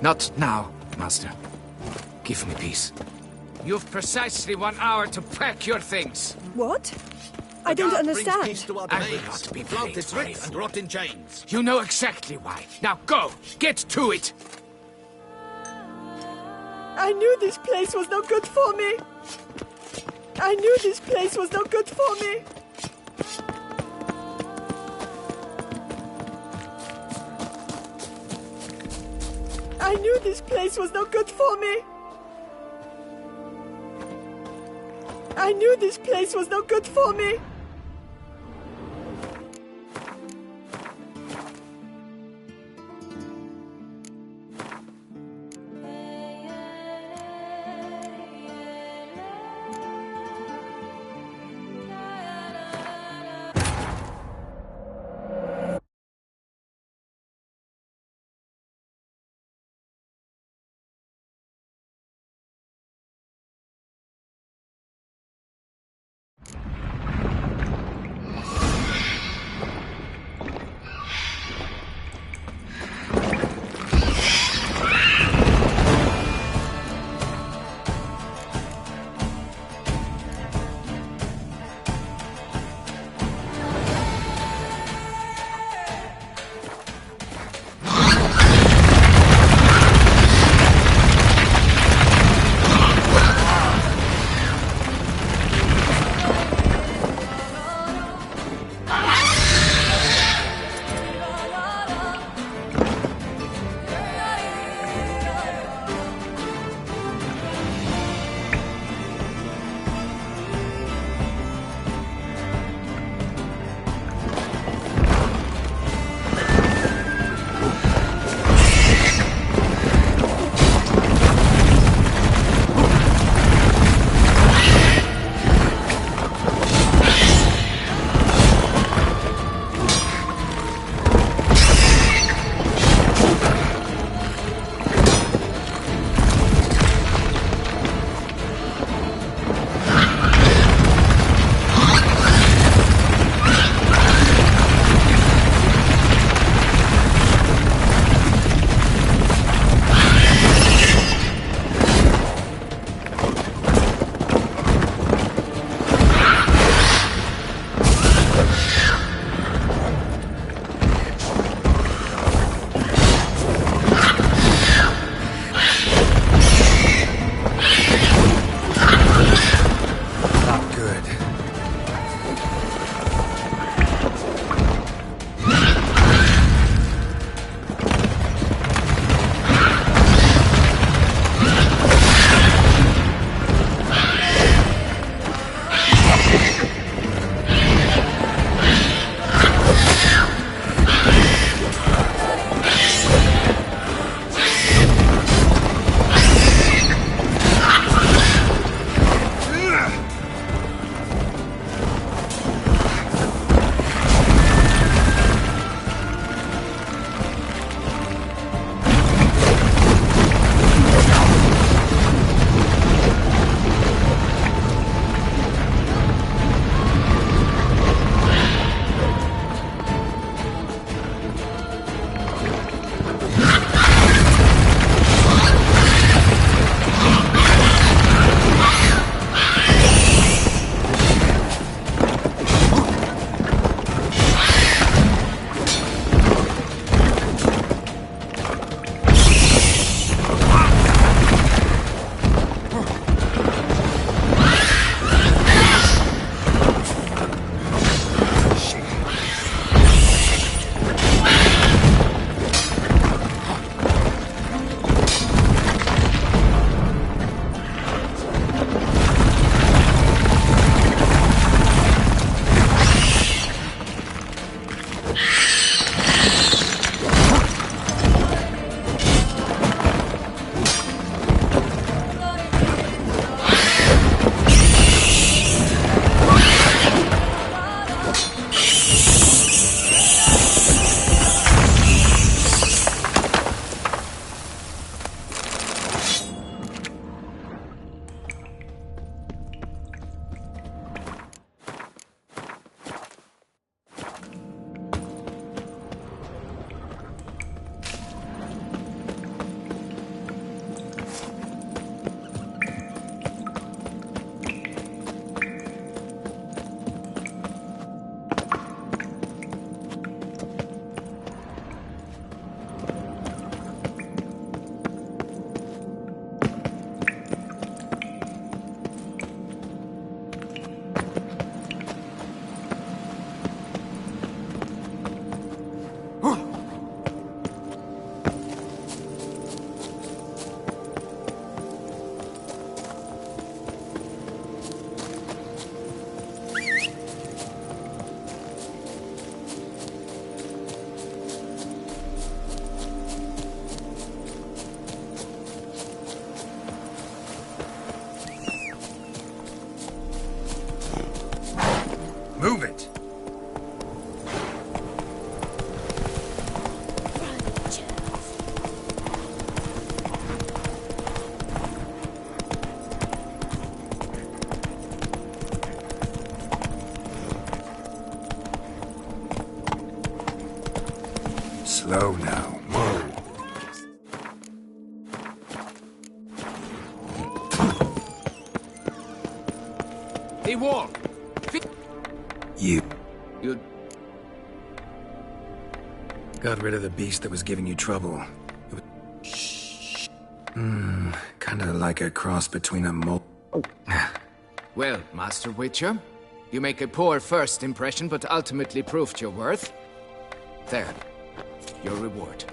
Not now, Master. Give me peace. You've precisely 1 hour to pack your things. What? I don't understand. I will not be played for a fool. and rot in chains. You know exactly why. Now go! Get to it! I knew this place was no good for me. I knew this place was no good for me. I knew this place was no good for me. I knew this place was no good for me. Slow now. Whoa. Hey, Wall. You You... got rid of the beast that was giving you trouble. It was... kinda like a cross between a Well, Master Witcher, you make a poor first impression, but ultimately proved your worth. There, your reward.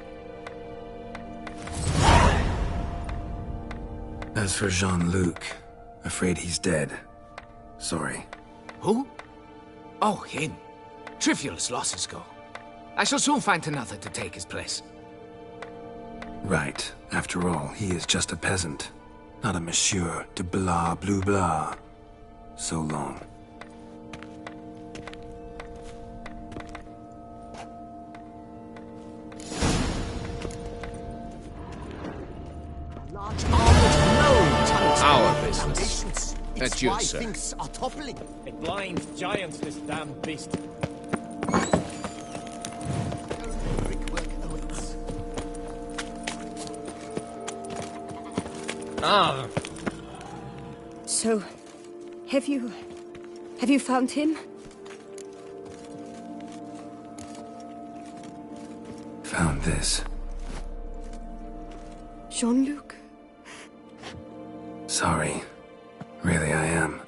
As for Jean-Luc, afraid he's dead. Sorry. Who? Oh, him. Trivial as losses go. I shall soon find another to take his place. Right. After all, he is just a peasant. Not a monsieur de blah blue blah. So long. Our business. That's you, sir. Things are toppling. It blinds giants, this damn beast. Ah. So, have you found him? Found this. Jean-Luc? Sorry. Really, I am.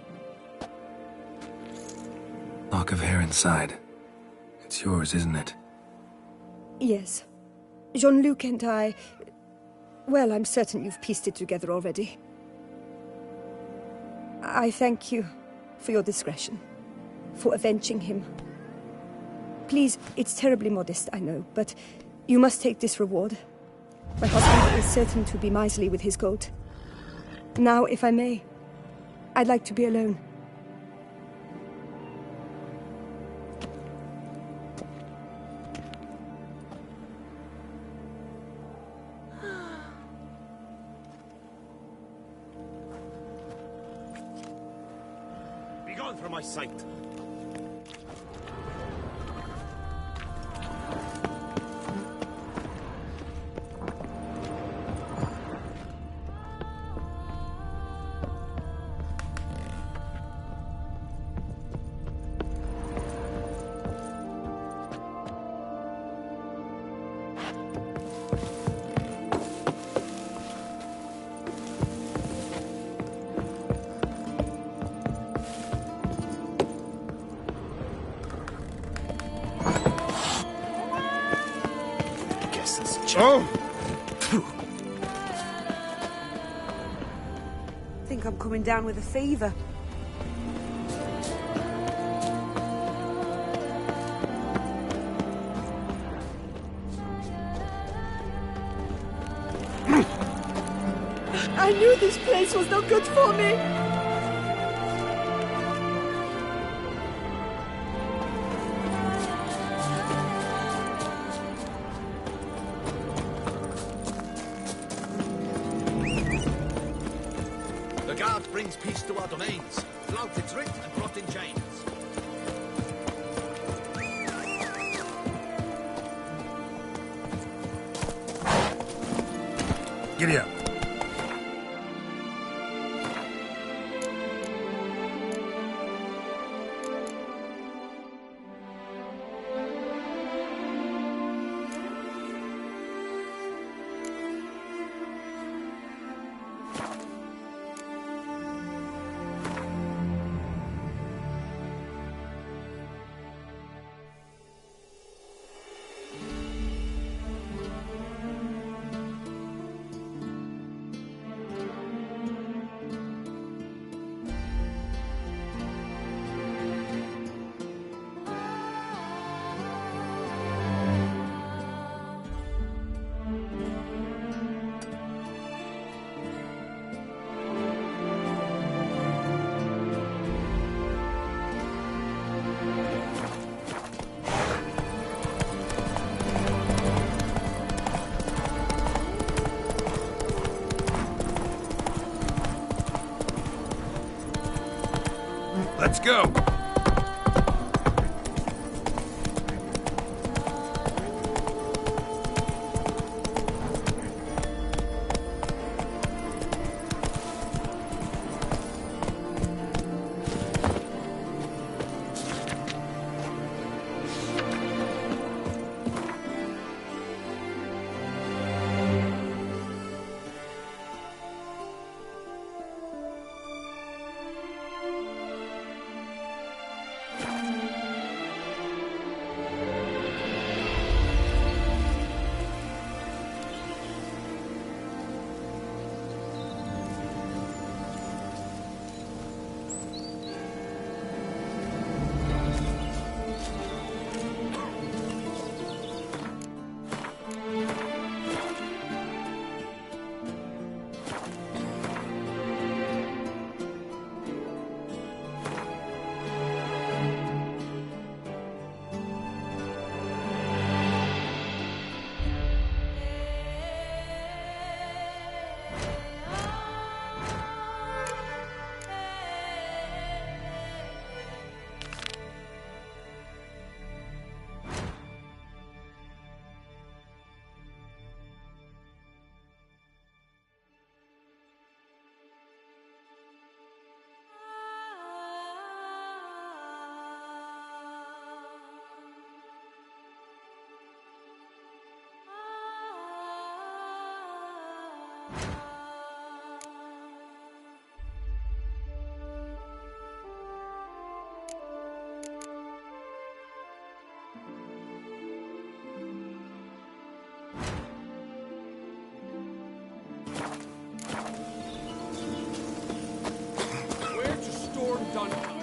Lock of hair inside. It's yours, isn't it? Yes. Jean-Luc and I... Well, I'm certain you've pieced it together already. I thank you for your discretion, for avenging him. Please, it's terribly modest, I know, but you must take this reward. My husband is certain to be miserly with his gold. Now, if I may, I'd like to be alone. Be gone from my sight. Oh! Think I'm coming down with a fever. I knew this place was not good for me. The guard brings peace to our domains. Flout its writ and brought in chains. Giddy up. Let's go! Where to storm Dun?